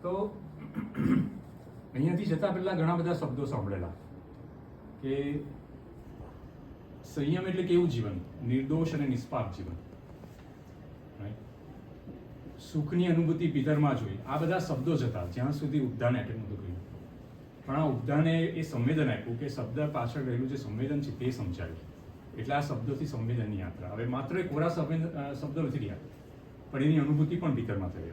તો અહીંયાથી જતા પહેલા ઘણા બધા શબ્દો સાંભળેલા કે સંયમ એટલે કેવું જીવન, નિર્દોષ અને નિષ્પાપ જીવન, સુખની અનુભૂતિ ભીતરમાં જોઈ, આ બધા શબ્દો જ હતા જ્યાં સુધી ઉદ્ધાને એટેક નહોતું કર્યું. પણ આ ઉદ્ધાને એ સંવેદન આપ્યું કે શબ્દ પાછળ રહેલું જે સંવેદન છે તે સમજાવ્યું. એટલે આ શબ્દોથી સંવેદનની યાત્રા. હવે માત્ર એક કોરા શબ્દો નથી રહ્યા, પણ એની અનુભૂતિ પણ ભીતરમાં થઈ.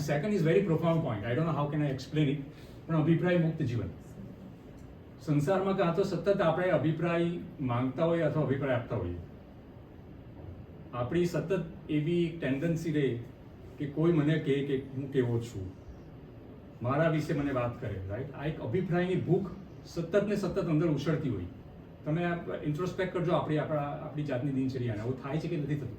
Second is very profound point. I don't know how can I explain it. પણ અભિપ્રાય મુક્ત જીવન. સંસારમાં કાં તો સતત આપણે અભિપ્રાય માંગતા હોઈએ અથવા અભિપ્રાય આપતા હોઈએ. આપણી સતત એવી ટેન્ડન્સી રહે કે કોઈ મને કહે કે હું કેવો છું, મારા વિશે મને વાત કરે, રાઈટ. આ એક અભિપ્રાયની ભૂખ સતત ને સતત અંદર ઉછળતી હોય. તમે ઇન્ટ્રોસ્પેક્ટ કરજો આપણી જાતની દિનચર્યાને. આવું થાય છે કે નથી થતું?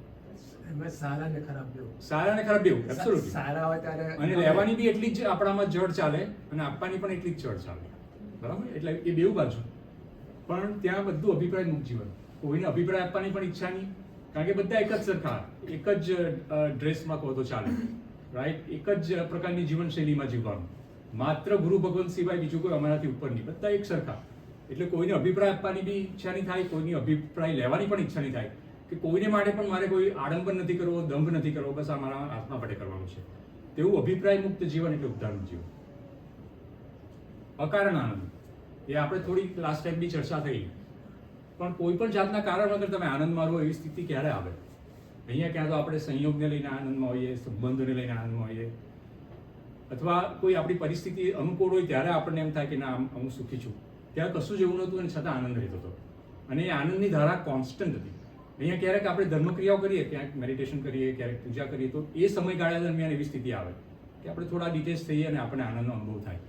સારા ને ખરાબ બેઉ. સારા ને ખરાબ બેઉ, એબ્સોલ્યુટલી. સારા હોય ત્યારે અને લેવાની બી એટલી જ આપણામાં જડ ચાલે અને આપવાની પણ એટલી જ જડ ચાલે, બરાબર. એટલે એ બેઉ બાજુ. પણ ત્યાં બધું અભિપ્રાય મુક્ત જીવન. કોઈને અભિપ્રાય આપવાની પણ ઈચ્છા નહીં, કારણ કે બધા એક જ સરખા, એક જ ડ્રેસમાં કહો તો ચાલે, રાઈટ. એક જ પ્રકારની જીવનશૈલીમાં જીવવાનું. માત્ર ગુરુ ભગવાન સિવાય બીજું કોઈ અમારાથી ઉપર નહીં, બધા એક સરખા. એટલે કોઈને અભિપ્રાય આપવાની બી ઈચ્છા નહીં થાય, કોઈની અભિપ્રાય લેવાની પણ ઈચ્છા નહીં થાય કે કોઈને માટે પણ મારે કોઈ આડંબર નથી કરવો, દંભ નથી કરવો, બસ આ મારા આત્મા માટે કરવાનું છે. તેવું અભિપ્રાય મુક્ત જીવન એટલે ઉદ્ધારનું જીવન. અકારણ આનંદ, એ આપણે થોડી લાસ્ટ ટાઈમ બી ચર્ચા થઈ. પણ કોઈ પણ જાતના કારણ વગર તમે આનંદ મારો એવી સ્થિતિ ક્યારે આવે? અહીંયા ક્યાં તો આપણે સંયોગને લઈને આનંદમાં હોઈએ, સંબંધોને લઈને આનંદમાં હોઈએ, અથવા કોઈ આપણી પરિસ્થિતિ અનુકૂળ હોય ત્યારે આપણને એમ થાય કે ના હું સુખી છું. ત્યાં કશું જ એવું નહોતું અને છતાં આનંદ રહેતો હતો. અને એ આનંદની ધારા કોન્સ્ટન્ટ હતી. અહીંયા ક્યારેક આપણે ધર્મક્રિયાઓ કરીએ, ક્યાંક મેડિટેશન કરીએ, ક્યારેક પૂજા કરીએ, તો એ સમયગાળા દરમિયાન એવી સ્થિતિ આવે કે આપણે થોડા ડિટેચ થઈએ અને આપણને આનંદનો અનુભવ થાય.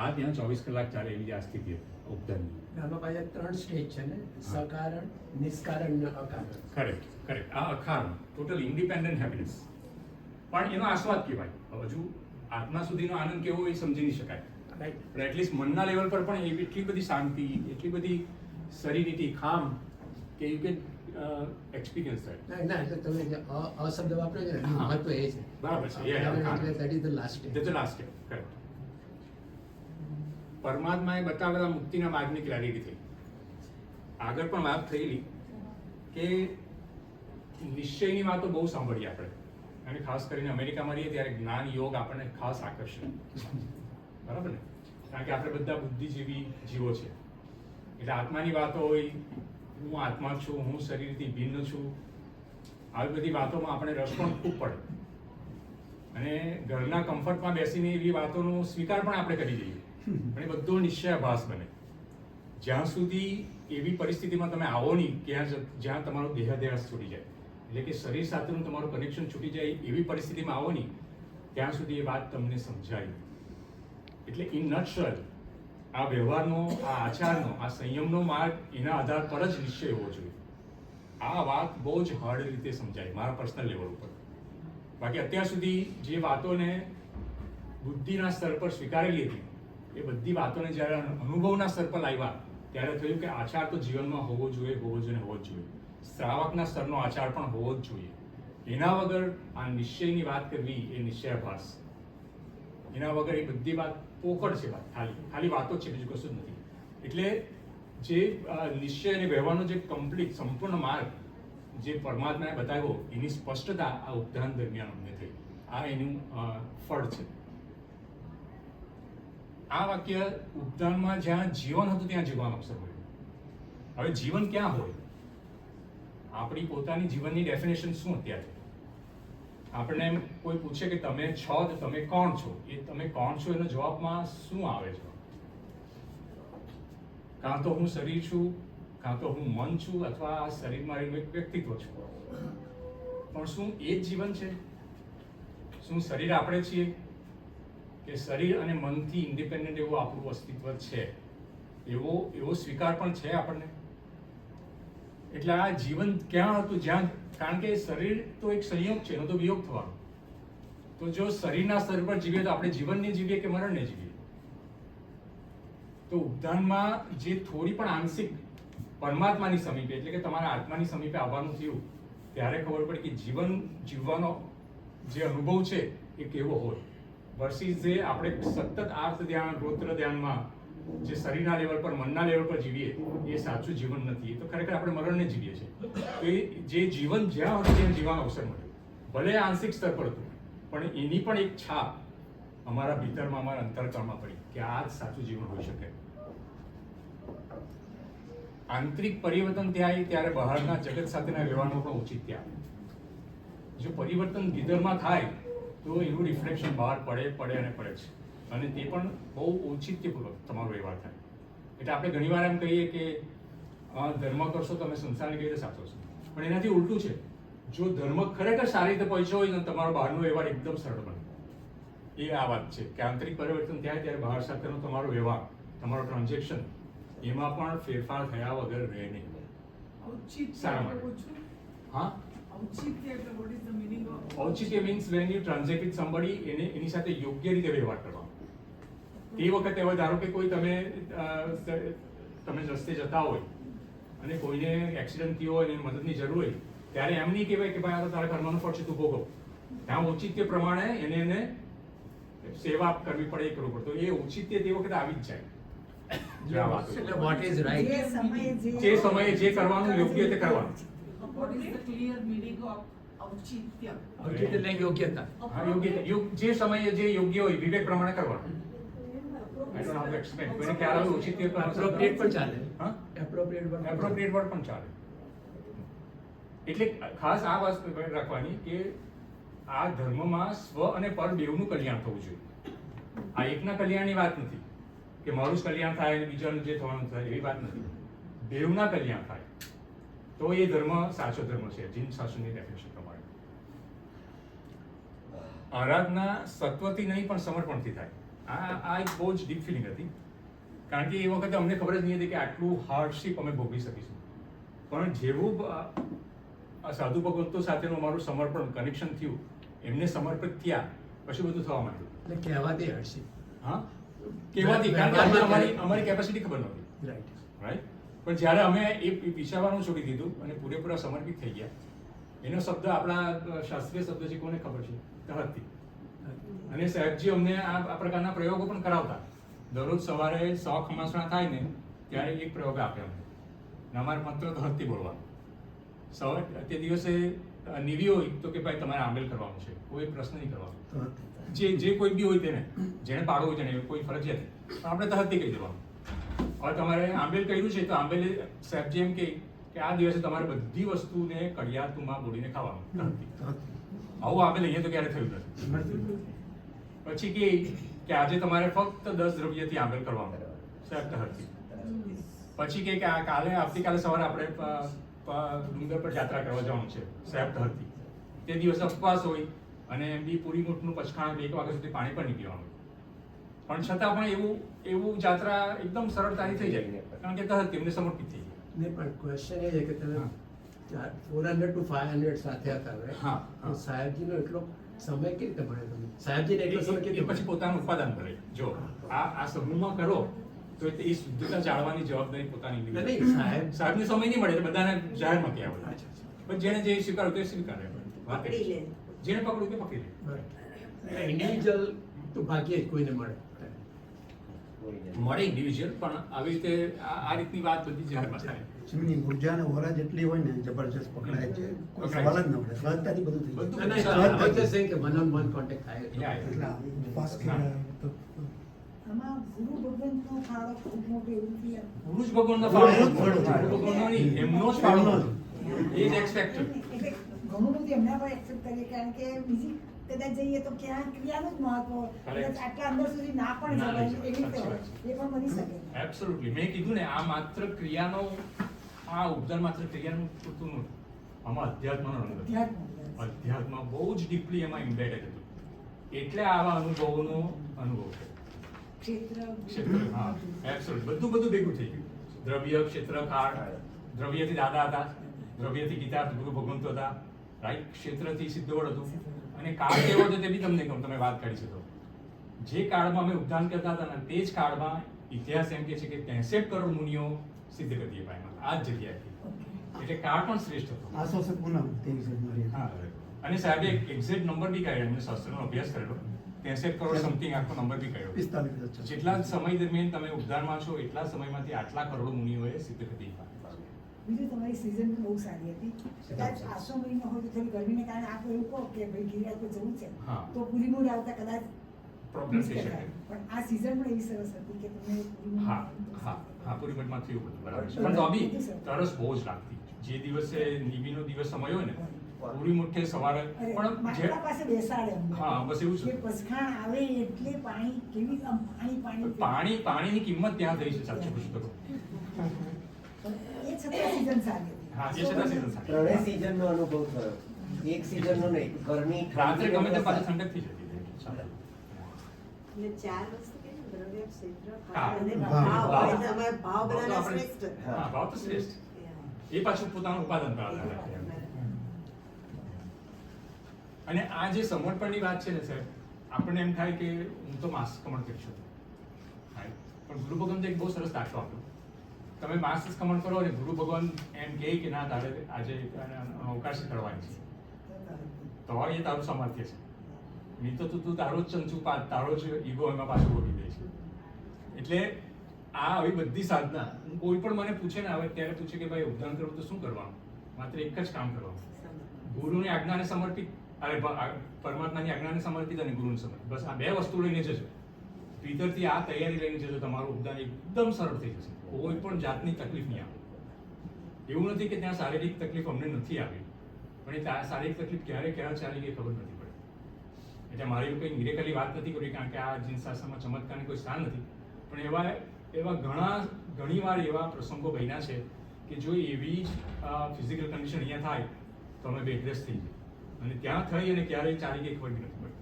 આ ત્યાં 24 કલાક ચાલે એવી આ સ્થિતિ હતી ઉપધારની. આમાં પાછા 3 સ્ટેજ છે ને, સકારણ, નિષ્કારણ અને અકારણ. કરેક્ટ. આ અકારણ, ટોટલ ઇન્ડિપેન્ડન્ટ હેપીનેસ. પણ એનો આસ્વાદ કહેવાય. હજુ આત્મા સુધીનો આનંદ કેવો એ સમજી નહીં શકાય, રાઈટ. પણ એટલીસ્ટ મનના લેવલ પર પણ એવી એટલી બધી શાંતિ, એટલી બધી સરીનિટી, ખામ કે યુ કેન એક્સપિરિયન્સ થાય. ના, એટલે તમે જે અશબ્દ વાપરો છો ને, મહત્વ એ છે. બરાબર છે. That is the last stage. That's the last step. Correct. પરમાત્માએ બતાવેલા મુક્તિના માર્ગની ક્લેરિટી થઈ. આગળ પણ વાત થયેલી કે નિશ્ચયની વાતો બહુ સાંભળીએ આપણે, અને ખાસ કરીને અમેરિકામાં રહીએ ત્યારે જ્ઞાન યોગ આપણને ખાસ આકર્ષે, બરાબર ને. કારણ કે આપણે બધા બુદ્ધિજીવી જીવો છે. એટલે આત્માની વાતો હોય, હું આત્મા છું, હું શરીરથી ભિન્ન છું, આવી બધી વાતોમાં આપણે રસ પણ ખૂબ પડે. અને ઘરના કમ્ફર્ટમાં બેસીને એવી વાતોનો સ્વીકાર પણ આપણે કરી દઈએ. પણ એ બધો નિશ્ચયાભાસ બને. જ્યાં સુધી એવી પરિસ્થિતિમાં તમે આવો નહીં કે જ્યાં તમારો દેહાધ્યાસ છૂટી જાય, એટલે કે શરીર સાથેનું તમારું કનેક્શન છૂટી જાય, એવી પરિસ્થિતિમાં આવો નહીં ત્યાં સુધી એ વાત તમને સમજાય. એટલે ઇન નટશેલ આ વ્યવહારનો, આ આચારનો, આ સંયમનો માર્ગ એના આધાર પર જ નિશ્ચય હોવો જોઈએ. આ વાત બહુ જ હાર્ડ રીતે સમજાય મારા પર્સનલ લેવલ ઉપર. બાકી અત્યાર સુધી જે વાતોને બુદ્ધિના સ્તર પર સ્વીકારેલી હતી, એ બધી વાતોને જ્યારે અનુભવના સ્તર પર લાવ્યા ત્યારે થયું કે આચાર તો જીવનમાં હોવો જોઈએ. શ્રાવકના સ્તરનો આચાર પણ હોવો જ જોઈએ. એના વગર આ નિશ્ચયની વાત કરવી એ નિશ્ચયાભાસ. એના વગર એ બધી વાત પોકળ છે, વાત ખાલી વાતો જ છે, બીજું કશું જ નથી. એટલે જે નિશ્ચય અને વ્યવહારનો જે કમ્પ્લીટ સંપૂર્ણ માર્ગ જે પરમાત્માએ બતાવ્યો, એની સ્પષ્ટતા આ ઉપધાન દરમિયાન અમને થઈ. આ એનું ફળ છે. આ વાક્ય ઉપધાનમાં જ્યાં જીવન હતું ત્યાં જીવવાનો અવસર મળ્યો. હવે જીવન ક્યાં હોય? આપણી પોતાની જીવનની ડેફિનેશન શું અત્યારે? આપણને એમ કોઈ પૂછે કે તમે છો તો તમે કોણ છો? એ તમે કોણ છો એનો જવાબમાં શું આવે છે? કાં તો હું શરીર છું, કાં તો હું મન છું, અથવા આ શરીરમાં રહેલું એક વ્યક્તિત્વ છું. પણ શું એ જ જીવન છે? શું શરીર આપણે છીએ? કે શરીર અને મનથી ઇન્ડિપેન્ડન્ટ એવું આપણું અસ્તિત્વ છે? એવો સ્વીકાર પણ છે આપણને. એટલે આ જીવન ક્યાં હતું? જ્યાં, કારણ કે શરીર તો એક સંયોગ છે, એનો તો વિયોગ થવાનો. તો જો શરીરના સ્તર પર જીવીએ તો આપણે જીવનને જીવીએ કે મરણને જીવીએ? તો ઉપધાનમાં જે થોડી પણ આંશિક પરમાત્માની સમીપે, એટલે કે તમારા આત્માની સમીપે આવવાનું થયું, ત્યારે ખબર પડી કે જીવન જીવવાનો જે અનુભવ છે એ કેવો હોય વર્સિસ જે આપણે સતત આર્થ ધ્યાન રોત્ર ધ્યાનમાં જે શરીરના લેવલ પર મનના લેવલ પર જીવીએ એ સાચું જીવન નથી. એ તો ખરેખર આપણે મરણને જીવીએ છીએ. તો એ જે જીવન જ્યાં હતું ત્યાં જીવવાનો અવસર મળ્યો, ભલે આંશિક સ્તર પર હતું, પણ એની પણ એક છાપ અમારા ભીતરમાં, અમારા અંતરકરણમાં પડી કે આ જ સાચું જીવન હોઈ શકે. આંતરિક પરિવર્તન થાય ત્યારે બહારના જગત સાથેના વ્યવહારનો પણ ઔચિત્ય આવે. જો પરિવર્તન ભીતરમાં થાય તો એનું રિફ્લેક્શન બહાર પડે અને પડે છે, અને તે પણ બહુ ઔચિત્યપૂર્વક તમારો વ્યવહાર થાય. એટલે આપણે ઘણીવાર એમ કહીએ કે ધર્મ કરશો તમે સંસારની કઈ રીતે સાચવશો, પણ એનાથી ઉલટું છે. જો ધર્મ ખરેખર સારી રીતે પહોંચ્યો હોય તો તમારો બહારનો વ્યવહાર એકદમ સરળ બને. એ આ વાત છે કે આંતરિક પરિવર્તન થાય ત્યારે બહાર સાથેનો તમારો વ્યવહાર, તમારો ટ્રાન્ઝેક્શન, એમાં પણ ફેરફાર થયા વગર રહે નહીં. સારા માટે. હા, ઔચિત્ય means when you transact with somebody, એની સાથે યોગ્ય રીતે વ્યવહાર કરવાનો. તે વખતે હવે ધારો કે કોઈ તમે રસ્તે જતા હોય અને કોઈને એક્સિડન્ટ થયો હોય અને મદદની જરૂર હોય, ત્યારે એમ નહીં કહેવાય કે ભાઈ આ તો તારા કર્મનું ફળ છે, તું ભોગવ. ત્યાં ઔચિત્ય પ્રમાણે એને સેવા કરવી પડે, એ કરવું પડે. તો એ ઔચિત્ય તે વખતે આવી જ જાય. એટલે what is right? જે સમયે જે કરવાનું યોગ્ય તે કરવાનું. What is the clear meaning of ઔચિત્ય? ઔચિત્ય એટલે યોગ્યતા. હા, જે સમયે જે યોગ્ય હોય વિવેક પ્રમાણે કરવાનું. I don't know how to explain. કોઈને ખ્યાલ આવે ઔચિત્ય Appropriate પણ ચાલે. હા, Appropriate પણ એપ્રોપ્રિએટ વર્ડ પણ ચાલે. એટલે ખાસ આ વસ્તુ રાખવાની કે આ ધર્મમાં સ્વ અને પર બેવનું કલ્યાણ થવું જોઈએ. આ એકના કલ્યાણની વાત નથી કે મારું જ કલ્યાણ થાય અને બીજાનું જે થવાનું થાય, એવી વાત નથી. બેવના કલ્યાણ થાય તો એ ધર્મ સાચો ધર્મ છે, જીન શાસનની ડેફિનેશન પ્રમાણે. આરાધના સત્વથી નહીં પણ સમર્પણથી થાય. આ એક બહુ જ ડીપ ફિલિંગ હતી, કારણ કે એ વખતે અમને ખબર જ નહીં હતી કે આટલું હાર્ડશીપ અમે ભોગવી શકીશું. પણ જેવું સાધુ ભગવંતો સાથેનું અમારું સમર્પણ કનેક્શન થયું, એમને સમર્પિત થયા, પછી બધું થવા માંડ્યું. એટલે કહેવાતી હશે. હા, કહેવાતી, કારણ કે અમારી કેપેસિટી ખબર નહોતી. રાઈટ. રાઈટ. પણ જ્યારે અમે એ વિચારવાનું છોડી દીધું અને પૂરેપૂરા સમર્પિત થઈ ગયા, એનો શબ્દ આપણા શાસ્ત્રીય શબ્દ છે, કોને ખબર છે? તહતી. અને સાહેબજી અમને આ પ્રકારના પ્રયોગો પણ કરાવતા. દરરોજ સવારે 100 ખમાસણા થાય ને ત્યારે એક પ્રયોગ આપે અમને, અને અમારે મંત્ર તહતી બોલવાનું. સવારે તે દિવસે નિવી હોય તો કે ભાઈ તમારે આંબેલ કરવાનું છે, કોઈ પ્રશ્ન નહીં કરવાનો. જે કોઈ બી હોય તેને, જેને પાડવું હોય તેને, કોઈ ફરજિયાત નહીં, પણ આપણે તહતી કહી દેવાનું. હવે તમારે આંબેલ કહ્યું છે તો આંબેલ સાહેબજી એમ કે આ દિવસે તમારે બધી વસ્તુને કડિયાતુમાં બોલીને ખાવાનું. આવું આંબેલ અહીંયા તો ક્યારે થયું નથી. પછી કે આજે તમારે ફક્ત 10 દ્રવ્યથી આંબેલ કરવાનું, સાહેબ તહતી. પછી કે આવતીકાલે સવારે આપણે ડુંગર પર યાત્રા કરવા જવાનું છે, સાહેબ તહતી. તે દિવસે ઉપવાસ હોય અને એમ બી પૂરી મૂઠનું પચખાણ 1 વાગ્યા સુધી પાણી પણ નહીં પીવાનું. પણ છતાં પણ એવું યાત્રા એકદમ સરળતાથી થઈ જાય, કારણ કે તહત તેમને સમર્પિત થઈ જાય. નહીં, પણ ક્વેશ્ચન એ છે કે તમે 400 to 500 સાથે હતા હવે. હા. તો સાહેબજીનો એટલો સમય કેવી રીતે મળે તમને? સાહેબજીને એટલો સમય કેવી એ પછી પોતાનું ઉત્પાદન કરે. જો આ સમૂહમાં કરો તો એ શુદ્ધતા જાળવવાની જવાબદારી પોતાની લીધી. નહીં, સાહેબને સમય નહીં મળે એટલે બધાને જાહેરમાં કહેવાય. પણ જેને જે સ્વીકાર્યું તે સ્વીકારે. જેને પકડું તે પકડી લે. ઇન્ડિવિજ્યુઅલ તો ભાગ્યે જ કોઈને મળે. ઇન્ડિવિજ્યુઅલ, પણ આવી રીતે આ રીતની વાત બધી જાહેરમાં થાય. એમની ઉર્જા અને ઓરા જેટલી હોય ને જબરજસ્ત પકડાય છે, કોઈ સવાલ જ ન પડે, સહજતાથી બધું થઈ જાય. બધું. ના, ના, I was just saying કે one on one contact થાય એટલે. એટલે ઉપવાસ કર્યા તો આમાં ગુરુ ભગવંતનો ફાળો ખૂબ મોટો એવું છે. ગુરુ જ ભગવાનનો ફાળો એનો જ ફાળો છે. ગુરુ ભગવાનનો નહીં, એમનો જ ફાળો હતો. એ જ એક્સપેક્ટેડ. એટલે ઘણું બધું એમના પર એક્સેપ્ટ કરીએ, કારણ કે બીજી કદાચ જઈએ તો ક્યાં ક્રિયાનું જ મહત્વ હોય. કદાચ આટલા અંદર સુધી ના પણ ના જવાય, લઈ એવી રીતે જાય. હોય. એ પણ બની શકે. એબ્સોલ્યુટલી. મેં કીધું ને, આ માત્ર ક્રિયાનો, આ ઉપદાન માત્ર ક્રિયાનું પૂરતું નહોતું. આમાં અધ્યાત્મનો રંગ હતો. અધ્યાત્મ બહુ જ ડીપલી એમાં ઇમ્બેડેડ હતું. એટલે આવા અનુભવનો અનુભવ છે. ક્ષેત્ર, હા, એબ્સોલ્યુટ. બધું ભેગું થઈ ગયું. દ્રવ્ય, ક્ષેત્ર, કાળ. દ્રવ્યથી દાદા હતા, દ્રવ્યથી ગીતા ભગવંતો હતા, રાઈટ. ક્ષેત્રથી સિદ્ધવડ હતું, અને કાળ કેવો હતો તે બી તમને કહું, તમે વાત કરી શકો. જે કાળમાં અમે ઉદ્ધાન કરતા હતા ને, તે જ કાળમાં ઇતિહાસ એમ કે છે કે 63 કરોડ મુનિઓ સિદ્ધ ગતિએ પામ્યા. આ જ જગ્યાએથી. એટલે કાળ પણ શ્રેષ્ઠ હતો. આસો પૂનમ 23 જાન્યુઆરી હા, અને સાહેબે એક એક્ઝેક્ટ નંબર બી કાઢ્યો. એમને શાસ્ત્રનો અભ્યાસ કરેલો, 63 કરોડ સમથિંગ આખો નંબર બી કાઢ્યો. 45,000. જેટલા સમય દરમિયાન તમે ઉદ્ધારમાં છો એટલા સમયમાંથી આટલા કરોડો મુનિઓએ સિદ્ધગતિ બીજું તમારી સિઝન બહુ સારી હતી. કદાચ આસો મહિનો હોય તો થોડી ગરમીને કારણે આપ એવું કહો કે ભાઈ ગિરિરાજ પર જવું છે હા. તો પૂરી મૂડ આવતા કદાચ પ્રોબ્લેમ miss થઈ કરતા. શકે. પણ આ સિઝન પણ એવી સરસ હતી કે તમે પૂરી mood હા આવતું. હા હા, પૂરીમઠમાં થયું બધું બરાબર છે. પણ તો બી તરસ બહુ જ લાગતી. જે દિવસે નિમિનો દિવસ સમય હોય ને પૂરી મુઠ્ઠે સવારે અરે, પણ જે માટલા પાસે બેસાડે અમને. હા, બસ એવું જ કે હતું. પસખાણ આવે એટલે પાણી કેવી આમ પાણી પાણીની કિંમત ત્યાં થઈ છે સાચું પૂછતો તો. પણ એ છતાં સિઝન સારી હતી. હા, એ છતાં season સારી. ત્રણેય season નો અનુભવ થયો. એક season નો નહીં, ગરમી, રાત્રે ઠંડી, ગમે તે પાછી વરસાદ. ઠંડક થઈ જતી હતી. સારું. એટલે 4 વસ્તુ કે દ્રવ્ય ક્ષેત્ર હા. અને ભાવ. ભાવ એટલે અમારે ભાવ ભાવ તો બધાના આપણે- શ્રેષ્ઠ હા, ભાવ તો શ્રેષ્ઠ. એ પાછું પોતાનું ઉપાદન કરાવતા હતા. અને આ જે સમર્પણની વાત છે ને સાહેબ, આપણને એમ થાય કે હું તો માસ કમણ કરી શકું. થાય. પણ ગુરુ ભગવાન તો એક બહુ સરસ દાખલો આપ્યો. તમે માસ કમણ કરો ને ગુરુ ભગવાન એમ કહે કે ના તારે આજે અવકાશ કરવાની છે, તો એ તારું સામર્થ્ય છે. નહીં તો તું તારો જ ચંચુપાત, તારો જ ઈગો એમાં પાછું બોલી દે છે. એટલે આ આવી બધી સાધના, કોઈ પણ મને પૂછે ને હવે ત્યારે પૂછે કે ભાઈ ઉદ્ધાન કરવું તો શું કરવાનું? માત્ર એક જ કામ કરવાનું, ગુરુની આજ્ઞાને સમર્પિત, અરે પરમાત્માની આજ્ઞાને સમર્પિત અને ગુરુને સમર્પિત. બસ આ બે વસ્તુ લઈને જજો. ભીતરથી આ તૈયારી લઈને જજો, તમારું ઉદ્ધાન એકદમ સરળ થઈ જશે. કોઈ પણ જાતની તકલીફ નહીં આવે. એવું નથી કે ત્યાં શારીરિક તકલીફ અમને નથી આવી, પણ એ શારીરિક તકલીફ ક્યારે ચાલી ગઈ ખબર નથી પડી. એટલે મારી કોઈ મિરેકલની વાત નથી કરવી, કારણ કે આ જીન શાસ્ત્રમાં ચમત્કારની કોઈ સ્થાન નથી. પણ એવા ઘણી વાર એવા પ્રસંગો બન્યા છે કે જો એવી જ ફિઝિકલ કન્ડિશન અહીંયા થાય તો અમે બેગ્રેસ થઈ જઈએ. અને ત્યાં થઈ અને ક્યારે ચાલી ગઈ ખબર બી નથી પડી.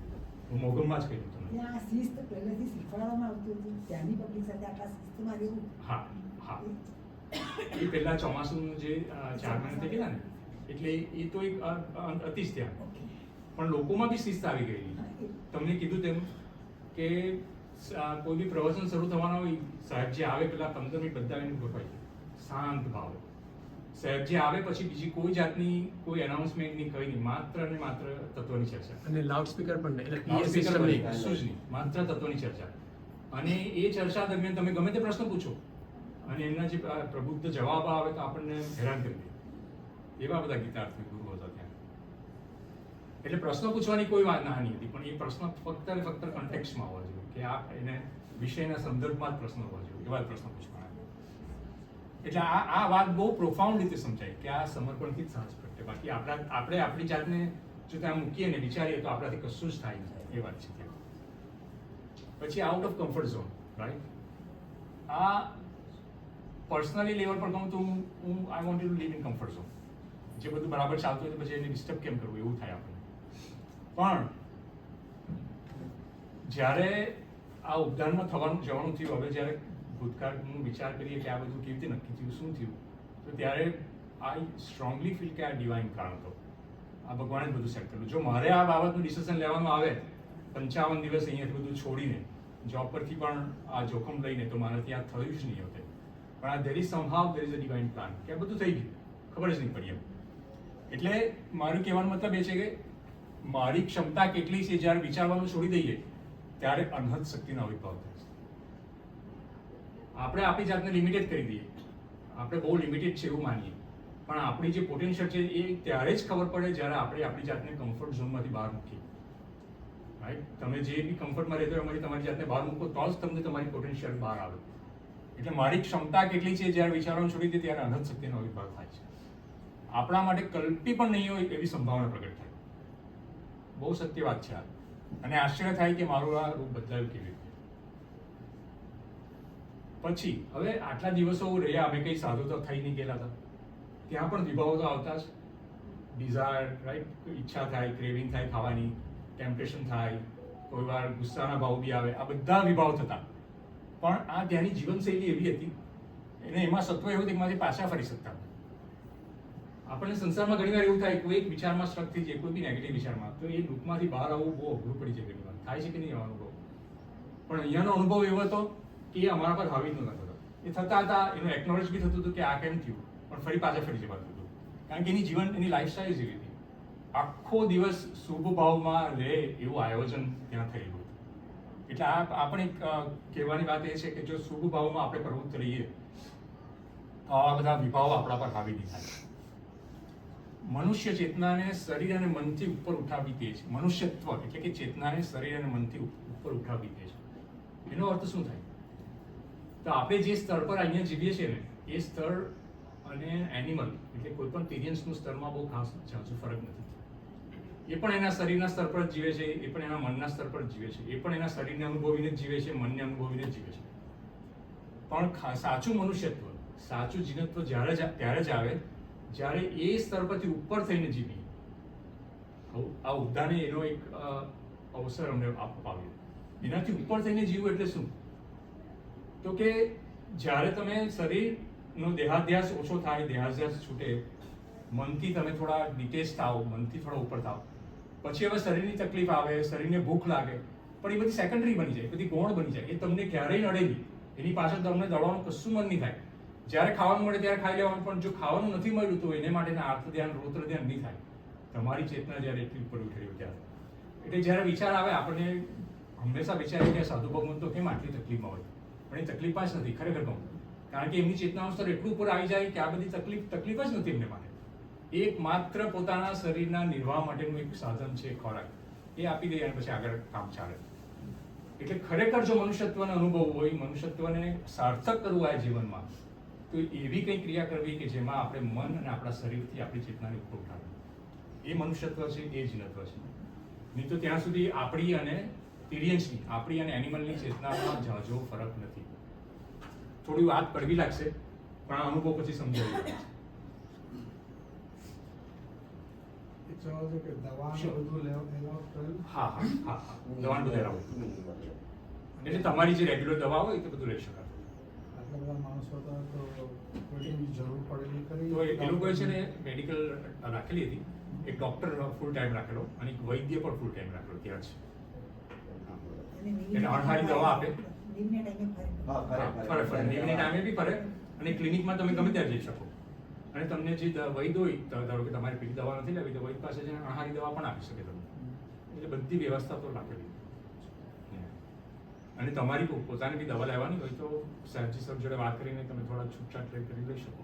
હું મોગમમાં જ કહી દઉં તમને. ત્યાં આ શિસ્ત પહેલેથી શીખવાડવામાં આવતું હતું. ત્યાંની પબ્લિક સાથે આટલા શિસ્તમાં રહેવું. હા હા, એ પહેલા ચોમાસુનું જે 4 મહિના થઈ ગયા ને, એટલે એ તો એક અતિ જ ત્યાં. ઓકે. પણ લોકોમાં બી શિસ્ત આવી ગયેલી. તમને કીધું તેમ કે કોઈ બી પ્રવચન શરૂ થવાનો હોય, સાહેબજી આવે પેલા 15 મિનિટ બધા એને ગોઠવાય છે શાંત ભાવે. સાહેબજી આવે પછી બીજી કોઈ જાતની કોઈ એનાઉન્સમેન્ટ નહીં, કઈ નહીં, માત્ર ને માત્ર તત્વની ચર્ચા. અને લાઉડ સ્પીકર પણ નહીં, એટલે Loud PA speaker system પર નહીં. કશું જ નહીં, માત્ર તત્વની ચર્ચા. અને એ ચર્ચા દરમિયાન તમે ગમે તે પ્રશ્ન પૂછો અને એમના જે પ્રબુદ્ધ જવાબ આવે તો આપણને હેરાન કરી દે. એવા બધા ગીતાર્થી ગુરુ હતા ત્યાં. એટલે પ્રશ્ન પૂછવાની કોઈ વાત ના નથી, પણ એ પ્રશ્ન ફક્ત ને ફક્ત કન્ટેક્સ્ટમાં હોવા જોઈએ, કે આ એને વિષયના સંદર્ભમાં જ પ્રશ્ન હોવા જોઈએ, એવા જ પ્રશ્ન પૂછવાના. એટલે આ વાત બહુ પ્રોફાઉન્ડ રીતે સમજાય કે આ સમર્પણથી જ સહજ પ્રગટે. બાકી આપણે આપણી જાતને જો ત્યાં મૂકીએ ને વિચારીએ તો આપણાથી કશું જ થાય નહીં, એ વાત છે ત્યાં. પછી out of comfort zone, right. આ પર્સનલી લેવલ પર કહું તો હું I want to live in comfort zone. જે બધું બરાબર ચાલતું હોય તો પછી એને ડિસ્ટર્બ કેમ કરવું, એવું થાય આપણને. પણ જ્યારે આ ઉદ્ધારમાં જવાનું થયું, હવે જ્યારે ભૂતકાળનું વિચાર કરીએ કે આ બધું કેવી રીતે નક્કી થયું, શું થયું, તો ત્યારે આઈ સ્ટ્રોંગલી ફીલ કે આ ડિવાઇન કારણ હતો. આ ભગવાને જ બધું સેટ કરેલું. જો મારે આ બાબતનું ડિસિઝન લેવામાં આવે 55 દિવસ અહીંયાથી બધું છોડીને જોબ પરથી પણ આ જોખમ લઈને, તો મારાથી આ થયું જ નહીં હોતે. પણ આ there is a divine plan કે આ બધું થઈ ગયું, ખબર જ નહીં પડી એમ. એટલે મારું કહેવાનો મતલબ એ છે કે મારી ક્ષમતા કેટલી છે જ્યારે વિચારવાનું છોડી દઈએ ત્યારે અનહદ શક્તિનો આવિર્ભાવ થાય છે. આપણે આપણી જાતને લિમિટેડ કરી દઈએ, આપણે બહુ લિમિટેડ છે એવું માનીએ, પણ આપણી જે પોટેન્શિયલ છે એ ત્યારે જ ખબર પડે જ્યારે આપણે આપણી જાતને કમ્ફર્ટ ઝોનમાંથી બહાર મૂકીએ. રાઈટ. તમે જે બી કમ્ફર્ટમાં રહેતો હોય એમાંથી તમારી જાતને બહાર મૂકો તો જ તમને તમારી પોટેન્શિયલ બહાર આવે. એટલે મારી ક્ષમતા કેટલી છે જ્યારે વિચારવાનું છોડી દે ત્યારે અનહદ શક્તિનો આવિર્ભાવ થાય છે. આપણા માટે કલ્પી પણ નહીં હોય એવી સંભાવના પ્રગટ થાય. બહુ સત્ય વાત છે આ. અને આશ્ચર્ય થાય કે મારું આ રૂપ બદલાયું કેવી રીતે. પછી હવે આટલા દિવસો રહ્યા, અમે કંઈ સાધુ તો થઈ નહીં ગયેલા હતા, ત્યાં પણ વિભાવો તો આવતા જ. ડિઝાયર, રાઈટ, ઈચ્છા થાય, ક્રેવિંગ થાય ખાવાની, ટેમ્પટેશન થાય, કોઈ વાર ગુસ્સાના ભાવ બી આવે, આ બધા વિભાવ થતા. પણ આ ત્યાંની જીવનશૈલી એવી હતી, એને એમાં સત્વ એવું હતું એમાંથી પાછા ફરી શકતા. આપણને સંસારમાં ઘણીવાર એવું થાય, કોઈ એક વિચારમાં સ્ટ્રક થઈ જાય, કોઈ બી નેગેટિવ વિચારમાં, તો એ લૂપમાંથી બહાર આવવું બહુ અઘરું પડી જાય. ઘણીવાર થાય છે કે નહીં એવો અનુભવ. પણ અહીંયાનો અનુભવ એવો હતો કે એ અમારા પર હાવી નહોતા થતો. એ થતા હતા, એનું એકનોલેજ બી થતું હતું કે આ કેમ થયું, પણ ફરી પાછા ફરી જવાતું હતું. કારણ કે એની લાઈફસ્ટાઈલ જ એવી હતી. આખો દિવસ શુભ ભાવમાં રહે એવું આયોજન ત્યાં થયેલું હતું. એટલે આ પણ એક કહેવાની વાત એ છે કે જો શુભ ભાવમાં આપણે પ્રવૃત્ત રહીએ તો આવા બધા વિભાવો આપણા પર હાવી નહીં થાય. મનુષ્ય ચેતનાને શરીર અને મનથી ઉપર ઉઠાવી દે છે. મનુષ્યત્વ એટલે કે ચેતનાને શરીર અને મનથી ઉપર ઉઠાવી દે છે. એનો અર્થ શું થાય? તો આપણે જે સ્તર પર અહીંયા જીવીએ છીએ ને એ સ્તર અને એનિમલ એટલે કોઈ પણ તિર્યંસનું સ્તરમાં બહુ ખાસ ઝાઝો ફરક નથી. એ પણ એના શરીરના સ્તર પર જ જીવે છે, એ પણ એના મનના સ્તર પર જ જીવે છે, એ પણ એના શરીરને અનુભવીને જ જીવે છે, મનને અનુભવીને જ જીવે છે. પણ સાચું મનુષ્યત્વ, સાચું જીનત્વ ત્યારે જ આવે જ્યારે એ સ્તર પરથી ઉપર થઈને જીવીએ. આ ઉદ્દાને એનો એક અવસર અમને અપાવ્યો. એનાથી ઉપર થઈને જીવવું એટલે શું? તો કે જ્યારે તમે શરીરનો દેહાધ્યાસ ઓછો થાય, દેહાધ્યાસ છૂટે, મનથી તમે થોડા ડિટેચ થાવ, મનથી થોડા ઉપર થાવ, પછી હવે શરીરની તકલીફ આવે, શરીરને ભૂખ લાગે, પણ એ બધી સેકન્ડરી બની જાય, બધી ગૌણ બની જાય. એ તમને ક્યારેય નડે નહીં. એની પાછળ તમને દોડવાનું કશું મન નહીં થાય. જ્યારે ખાવાનું મળે ત્યારે ખાઈ લેવાનું, પણ જો ખાવાનું નથી મળ્યું તો એને માટેના આર્ત ધ્યાન, રોત્ર ધ્યાન નહીં થાય. તમારી ચેતના જ્યારે એટલી ઉપર ઉઠી રહ્યું ત્યારે. એટલે જ્યારે વિચાર આવે આપણને હંમેશા વિચારે કે સાધુ ભગવાન તો કેમ આટલી તકલીફમાં હોય, પણ એ તકલીફ જ નથી ખરેખર કહું. કારણ કે એમની ચેતનાનું સ્તર એટલું ઉપર આવી જાય કે આ બધી તકલીફ જ નથી એમને માટે. એક માત્ર પોતાના શરીરના નિર્વાહ માટેનું એક સાધન છે ખોરાક, એ આપી દે અને પછી આગળ કામ ચાલે. એટલે ખરેખર જો મનુષ્યત્વને અનુભવવું હોય, મનુષ્યત્વને સાર્થક કરવું હોય જીવનમાં, તો એવી કંઈ ક્રિયા કરવી કે જેમાં આપણે મન અને આપણા શરીરથી આપણી ચેતનાને ઉપર ઉઠાવીએ. એ મનુષ્યત્વ છે, એ જીનત્વ છે. નહીં તો ત્યાં સુધી આપણી અને તિર્યંસની, આપણી અને એનિમલની ચેતનામાં ઝાઝો ફરક નથી. થોડી વાત કડવી લાગશે પણ આ અનુભવ પછી સમજાવી શકે છે. હા હા હા હા, દવાનું બધું લેવું. એટલે તમારી જે રેગ્યુલર દવા હોય તે બધું લઈ શકાય. તો એ લોકોએ છે ને મેડિકલ રાખેલી હતી, એક ડોક્ટર ફૂલ ટાઈમ રાખેલો અને એક વૈદ્ય પણ ફૂલ ટાઈમ રાખેલો ત્યાં જ. એટલે અણહારી દવા આપે, ફરે નીવની ટાઈમે બી ફરે, અને ક્લિનિકમાં તમે ગમે ત્યાં જઈ શકો. અને તમને જે વૈદ હોય, ધારો કે તમારી પેલી દવા નથી લેવી તો વૈદ પાસે જઈને અણહારી દવા પણ આપી શકે તમને. એટલે બધી વ્યવસ્થા તો રાખેલી. અને તમારી પોતાની બી દવા લેવાની હોય તો સાહેબજી સર જોડે વાત કરીને તમે થોડા છૂટછાટ કરી લઈ શકો.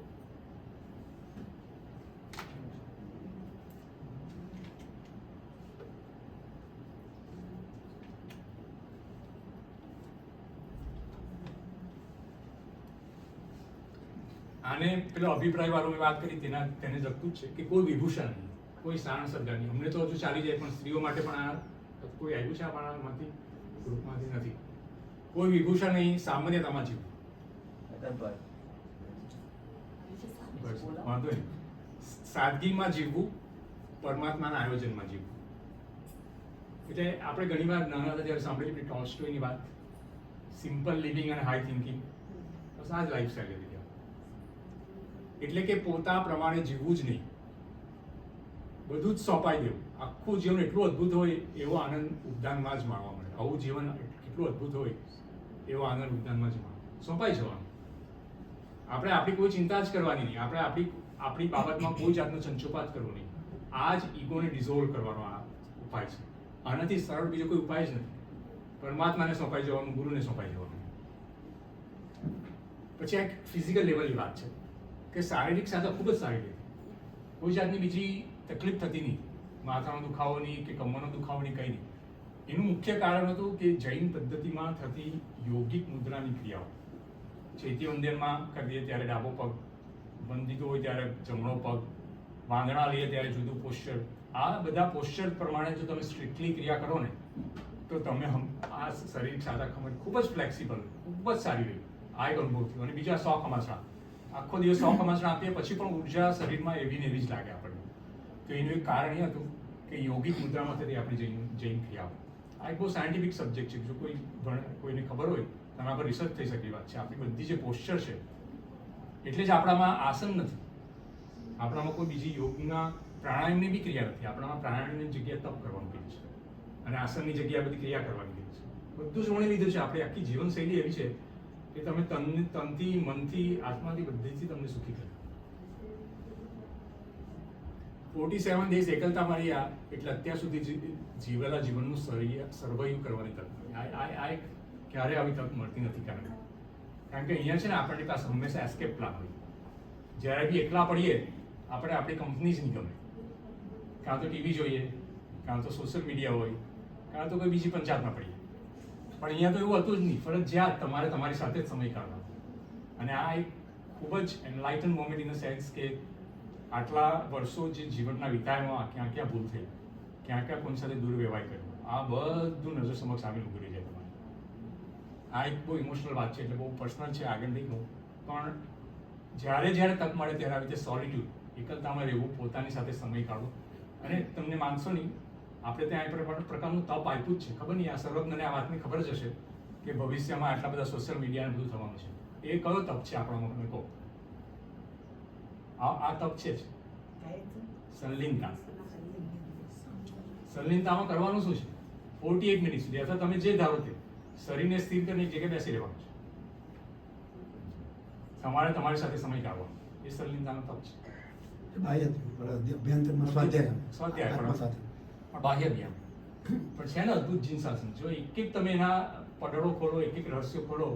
આને પેલો અભિપ્રાય વાળો મેં વાત કરી તેને લગતું જ છે કે કોઈ વિભૂષણ નહીં, કોઈ સાણ સર્જા નહીં. અમને તો હજુ ચાલી જાય, પણ સ્ત્રીઓ માટે પણ આ કોઈ આવ્યું છે આપણામાંથી ગ્રુપમાંથી નથી. કોઈ વિભૂષણ નહીં, સામાન્યતામાં જીવવું. વાંધો નહીં, સાદગીમાં જીવવું, પરમાત્માના આયોજનમાં જીવવું. એટલે આપણે ઘણી વાર નાના હતા ત્યારે સાંભળેલી ટોલ્સ્ટોયની વાત, સિમ્પલ લિવિંગ અને હાઈ થિંકિંગ. બસ આ જ લાઈફસ્ટાઈલ હતી. એટલે કે પોતા પ્રમાણે જીવવું જ નહીં, બધું જ સોંપાઈ દેવું. આખું જીવન એટલું અદ્ભુત હોય એવો આનંદ ઉદ્યાનમાં જ માણવા મળે. આવું જીવન એટલું અદ્ભુત હોય એવો આનંદ ઉદ્યાનમાં જ માણવા, સોંપાઈ જવાનું. આપણે આપણી કોઈ ચિંતા જ કરવાની નહીં, આપણે આપણી બાબતમાં કોઈ જાતનો સંચોપાત કરવો નહીં. આ જ ઈગોને ડિઝોલ્વ કરવાનો આ ઉપાય છે. આનાથી સરળ બીજો કોઈ ઉપાય જ નથી. પરમાત્માને સોંપાઈ જવાનું, ગુરુને સોંપાઈ જવાનું. પછી આ એક ફિઝિકલ લેવલની વાત છે કે શારીરિક સાધા ખૂબ જ સારી રીતે, કોઈ જાતની બીજી તકલીફ થતી નહીં, માથાનો દુખાવો નહીં કે કમરનો દુખાવો નહીં, કંઈ નહીં. એનું મુખ્ય કારણ હતું કે જૈન પદ્ધતિમાં થતી યોગિક મુદ્રાની ક્રિયાઓ. ચૈત્ય વંદનમાં કરીએ ત્યારે ડાબો પગ, વંદિતો હોય ત્યારે જમણો પગ, વાંદણા લઈએ ત્યારે જુદું પોસ્ચર. આ બધા પોસ્ચર પ્રમાણે જો તમે સ્ટ્રિક્ટલી ક્રિયા કરો ને તો તમે આ શરીર સાદા ખમણ ખૂબ જ ફ્લેક્સિબલ, ખૂબ જ સારી રહી. આ એક અનુભવ થયો. અને બીજા 100 ખમાસણા, આખો દિવસ 100 ખમાસણા આપીએ પછી પણ ઉર્જા શરીરમાં એવી ને એવી જ લાગે આપણને. તો એનું એક કારણ એ હતું કે યોગિક મુદ્રામાં થતી આપણી જૈન ક્રિયાઓ. આ એક બહુ સાયન્ટિફિક સબ્જેક્ટ છે. જો કોઈને ખબર હોય તો આના પર રિસર્ચ થઈ શકે વાત છે. આપણી બધી જે પોસ્ચર છે એટલે જ આપણામાં આસન નથી, આપણામાં કોઈ બીજી યોગના પ્રાણાયામની બી ક્રિયા નથી. આપણામાં પ્રાણાયામની જગ્યાએ તપ કરવાનું કીધું છે અને આસનની જગ્યાએ બધી ક્રિયા કરવાની કીધું છે. બધું જ વણી લીધું છે. આપણી આખી જીવનશૈલી એવી છે કે તમે તનથી, મનથી, આત્માથી, બધીથી તમને સુખી કરે. 47 days એકલતા મારી આ એટલે અત્યાર સુધી જીવેલા જીવનનું સર્વાઈવ કરવાની તક મળી. આ એક ક્યારે આવી તક મળતી નથી કારણ કે અહીંયા છે ને આપણી પાસે હંમેશા એસ્કેપ પ્લાન હોય. જ્યારે બી એકલા પડીએ આપણે આપણી કંપની જ નહીં ગમે, કાં તો ટીવી જોઈએ, કાં તો સોશિયલ મીડિયા હોય, કાં તો કોઈ બીજી પંચાયતમાં પડીએ. પણ અહીંયા તો એવું હતું જ નહીં, ફરજિયાત તમારે તમારી સાથે જ સમય કાઢવાનો. અને આ એક ખૂબ જ enlighten moment in the sense કે આટલા વર્ષો જે જીવનના વિતાયમાં ક્યાં ક્યાં ભૂલ થઈ, ક્યાં ક્યાં કોની સાથે દુર્વ્યવહાર કર્યો, આ બધું નજર સમક્ષ આવીને ઉભી રહી જાય તમારે. આ એક બહુ ઇમોશનલ વાત છે, એટલે બહુ પર્સનલ છે, આગળ નહીં કહું. પણ જ્યારે જ્યારે તક મળે ત્યારે આવી રીતે સોલિટ્યુડ, એકલતામાં રહેવું, પોતાની સાથે સમય કાઢવો. અને તમને માનશો નહીં, આપણે ત્યાં એક પ્રકારનું તપ આપ્યું જ છે. ખબર નહીં, આ સર્વજ્ઞને આ વાતની ખબર જ હશે કે ભવિષ્યમાં આટલા બધા સોશિયલ મીડિયાને બધું થવાનું છે. એ કયો તપ છે આપણામાં, તમે કહો? આ તપ છે જ સંલિનતા. સંલિનતામાં કરવાનું શું છે? 48 મિનિટ સુધી અથવા તમે જે ધારો તે શરીરને સ્થિર કરીને એક જગ્યાએ બેસી રહેવાનું છે. તમારે તમારી સાથે સમય કાઢવાનો, એ સંલિનતાનો તપ છે. બાહ્ય અભ્યંતરમાં સ્વાધ્યાય સ્વાધ્યાય આત્મા સાથે. પણ બાહ્ય જ્ઞાન પણ છે ને અદ્ભુત જીનશાસન. જો એક એક તમે એના પડડો ખોલો, એક એક રહસ્યો ખોલો,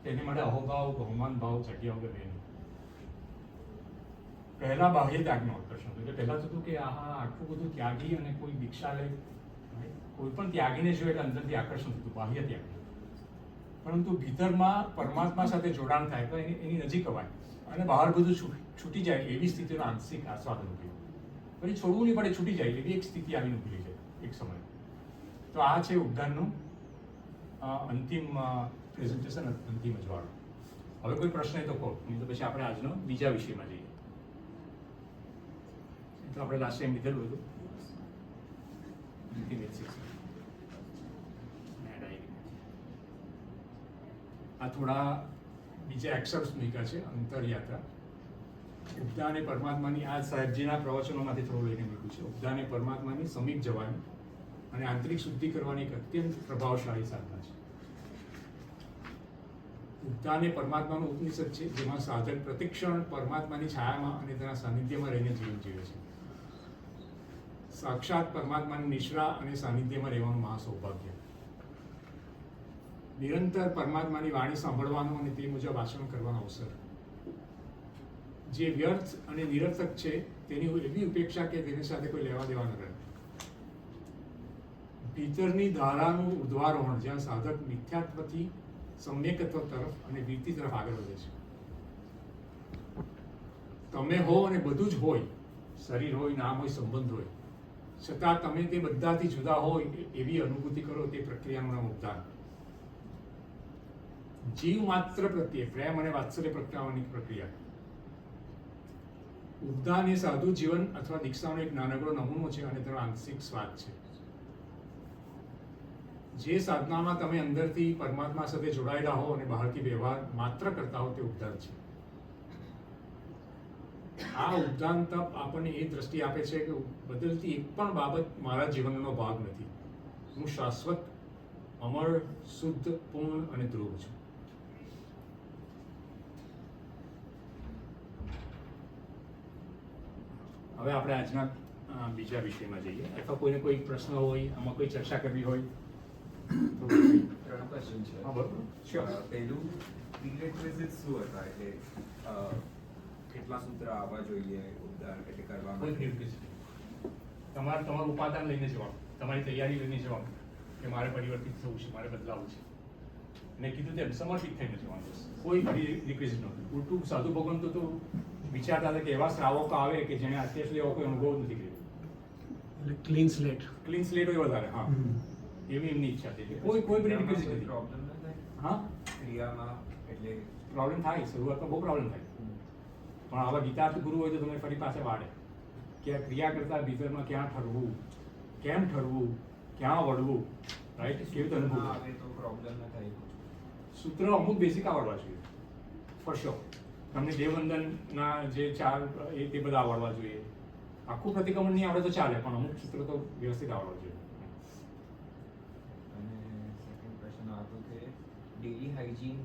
તેની માટે અહોભાવ, બહુમાન ભાવ, જગ્યા વગર રહે. પહેલા બાહ્ય ત્યાગનું આકર્ષણ હતું. એટલે પહેલા તો હતું કે આહા આટલું બધું ત્યાગી અને કોઈ દીક્ષા લે, કોઈ પણ ત્યાગીને જોયું એટલે અંદરથી આકર્ષણ થતું, બાહ્ય ત્યાગ. પરંતુ ભીતરમાં પરમાત્મા સાથે જોડાણ થાય તો એની નજીક અવાય અને બહાર બધું છૂટી જાય એવી સ્થિતિનો આંશિક આસ્વાદન ઉભી. પછી છોડવું નહીં પડે, છૂટી જાય એવી એક સ્થિતિ આવીને ઉભી જાય એક સમય. તો આ છે ઉદ્ધારનું અંતિમ પ્રેઝન્ટેશન, અંતિમ અજવાળું. હવે કોઈ પ્રશ્ન હોય તો કહો, નહીં તો પછી આપણે આજનો બીજા વિષયમાં જઈએ. તો આપણે લાસ્ટ ટાઈમ લીધેલું હતું આ થોડા બીજા એક્સર્પ્સ મૂક્યા છે. અંતરયાત્રા, ઉપદા અને પરમાત્માની, આ સાહેબજીના પ્રવચનોમાંથી થોડું લઈને મૂક્યું છે. ઉપદા અને પરમાત્માની સમીપ જવાની અને આંતરિક શુદ્ધિ કરવાની એક અત્યંત પ્રભાવશાળી સાધના છે. ઉપદા અને પરમાત્માનું ઉપનિષદ છે, જેમાં સાધક પ્રતિક્ષણ પરમાત્માની છાયામાં અને તેના સાનિધ્યમાં રહીને જીવન જીવે છે. સાક્ષાત પરમાત્માની નિશ્રા અને સાનિધ્યમાં રહેવાનું મહા સૌભાગ્ય. નિરંતર પરમાત્માની વાણી સાંભળવાનો અને તે મુજબ આચરણ કરવાનો અવસર. જે વ્યર્થ અને નિરર્થક છે તેની એવી ઉપેક્ષા કે તેની સાથે કોઈ લેવા દેવા ન રહે. ભીતરની ધારાનું ઉદ્વારોહણ, જ્યાં સાધક મિથ્યાત્વથી સમ્યકત્વ તરફ અને વૃત્તિ તરફ આગળ વધે છે. તમે હો અને બધું જ હોય, શરીર હોય, નામ હોય, સંબંધ હોય, છતાં તમે તે બધાથી જુદા હોય એવી અનુભૂતિ કરો, તે પ્રક્રિયાનું નામ ઉપદાન. જીવ માત્ર પ્રત્યે પ્રેમ અને વાત્સલ્ય પ્રગટાવવાની પ્રક્રિયા. ઉપદાન એ સાધુ જીવન અથવા દીક્ષાનો એક નાનકડો નમૂનો છે અને તેનો આંશિક સ્વાદ છે. જે સાધનામાં તમે અંદરથી પરમાત્મા સાથે જોડાયેલા હો અને બહારથી વ્યવહાર માત્ર કરતા હો, તે ઉપદાન છે. આ ઉપદાન તપ આપણને એ દ્રષ્ટિ આપે છે કે બદલતી એક પણ બાબત મારા જીવનનો ભાગ નથી. હું શાશ્વત, અમર, શુદ્ધ, પૂર્ણ અને ધ્રુવ છું. હવે આપણે આજના બીજા વિષયમાં જઈએ. અથવા કોઈને કોઈ પ્રશ્ન હોય, આમાં કોઈ ચર્ચા કરવી હોય તો. 3 ક્વેશ્ચન છે. હા, બરોબર. Sure. પહેલું, પ્રીરેક્વિઝિટ શું હતા? એટલે કેટલા સૂત્ર આવવા જોઈએ ઉદ્ધાર એટલે કરવા કોઈ માટે? prerequisite નહીં. તમારું ઉપાદાન લઈને જવાનું, તમારી તૈયારી લઈને જવાનું કે મારે પરિવર્તિત થવું છે, મારે બદલાવું છે. અને કીધું તેમ સમર્પિત થઈને જવાનું. કોઈ પ્રીરેક્વિઝિટ નહોતું. ઉલટું સાધુ ભગવાન તો વિચારતા હતા કે એવા શ્રાવકો આવે કે જેને અત્યાર સુધી એવો કોઈ અનુભવ નથી કર્યો. એટલે ક્લીન સ્લેટ. ક્લીન સ્લેટ હોય વધારે. હા, એવી એમની ઈચ્છા હતી. કોઈ પ્રીરેક્વિઝિટ નથી. પ્રોબ્લેમ ન થાય હા, ક્રિયામાં? એટલે પ્રોબ્લેમ થાય, શરૂઆતમાં બહુ પ્રોબ્લેમ થાય. પણ આવા ગીતાર્થ ગુરુ હોય તો તમે ફરી પાછા વાળે કે આ ક્રિયા કરતા ભીતરમાં ક્યાં ઠરવું, કેમ ઠરવું, ક્યાં વળવું, રાઈટ, કેવી રીતે અનુભવ ના થાય. આવે તો પ્રોબ્લેમ ન થાય. સૂત્ર અમુક બેસિક આવડવા જોઈએ ફોર શ્યોર. તમને દેવવંદનના જે 4 તે બધા આવડવા જોઈએ. આખું પ્રતિક્રમણ નહીં આવડે તો ચાલે, પણ અમુક સૂત્ર તો વ્યવસ્થિત આવડવા જોઈએ. અને સેકન્ડ ક્વેશ્ચન આ હતો કે ડેલી હાઇજીન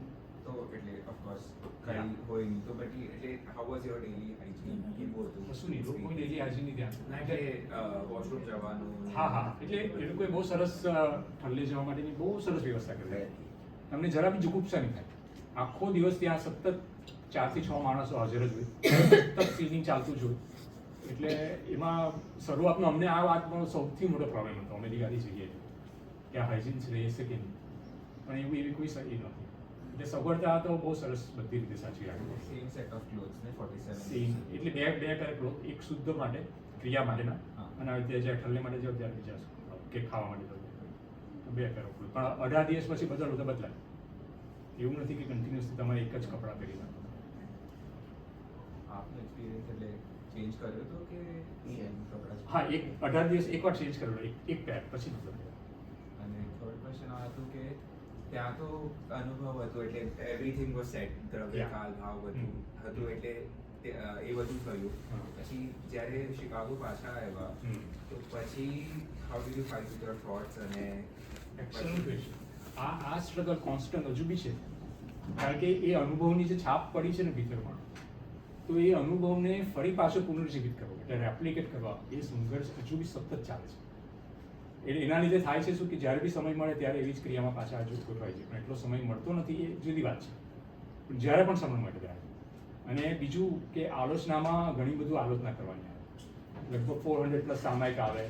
તો એટલે ઓફકોર્સ કઈ હોય નહીં તો બટ એટલે how was your daily hygiene કેવું હતું કશું નહીં, લોકો ડેલી હાજરી નહીં ધ્યાન. ના એટલે વોશરૂમ જવાનું હા હા, એટલે એ લોકોએ બહુ સરસ ઠલ્લે જવા માટેની બહુ સરસ વ્યવસ્થા કરી છે. તમને જરા બી જુગુપ્સા નહીં થાય. આખો દિવસ ત્યાં સતત 4 થી 6 માણસો હાજર જ હોય, સતત ક્લિનિંગ ચાલતું જ હોય. એટલે એમાં શરૂઆતમાં અમને આ વાતનો સૌથી મોટો પ્રોબ્લેમ હતો. અમે દિગાડી જઈએ કે આ હાઇજીન રહેશે કે નહીં, પણ એવી કોઈ સહી નહોતી. એટલે સગવડતા તો બહુ સરસ બધી રીતે સાચી રાખી. સેમ સેટ ઓફ ક્લોથ્સ ને 47 સેમ એટલે બે પેર ક્લોથ, એક શુદ્ધ માટે ક્રિયા માટેના હા. અને આવી રીતે જ્યારે ઠલ્લે માટે જાવ ત્યારે બીજા કે ખાવા માટે જાવ બે પેર ક્લોથ. પણ 18 દિવસ પછી બદલો તો બદલાય. એવું નથી કે કન્ટિન્યુઅસલી તમારે એક જ કપડાં પહેરી નાખો. આપનો એક્સપિરિયન્સ એટલે ચેન્જ કર્યો હતો કે સેમ કપડાં જ? હા, એક 18 દિવસ એકવાર ચેન્જ કરેલો, એક પેર પછી બદલો. અને થર્ડ ક્વેશ્ચન આ હતું કે ત્યાં તો અનુભવ હતો એટલે એવરીથિંગ વોઝ સેટ, દ્રવ્ય કાલ ભાવ બધું હતું એટલે એ બધું થયું. હા. પછી જ્યારે શિકાગો પાછા આવ્યા તો પછી how did you fight with your thoughts અને એક્સલન્ટ ક્વેશ્ચન. આ સ્ટ્રગલ કોન્સ્ટન્ટ હજુ બી છે, કારણ કે એ અનુભવની જે છાપ પડી છે ને ભીતરમાં, તો એ અનુભવને ફરી પાછો પુનર્જીવિત કરવો, એટલે રેપ્લિકેટ કરવા, એ સંઘર્ષ હજુ બી સતત ચાલે છે. એટલે એના લીધે થાય છે શું કે જ્યારે બી સમય મળે ત્યારે એવી જ ક્રિયામાં પાછા હજુ ગોઠવાય છે, પણ એટલો સમય મળતો નથી એ જુદી વાત છે. પણ જ્યારે પણ સમય મળે ત્યારે. અને બીજું કે આલોચનામાં ઘણી બધું આલોચના કરવાની આવે. લગભગ 400+ સામાયિક આવે,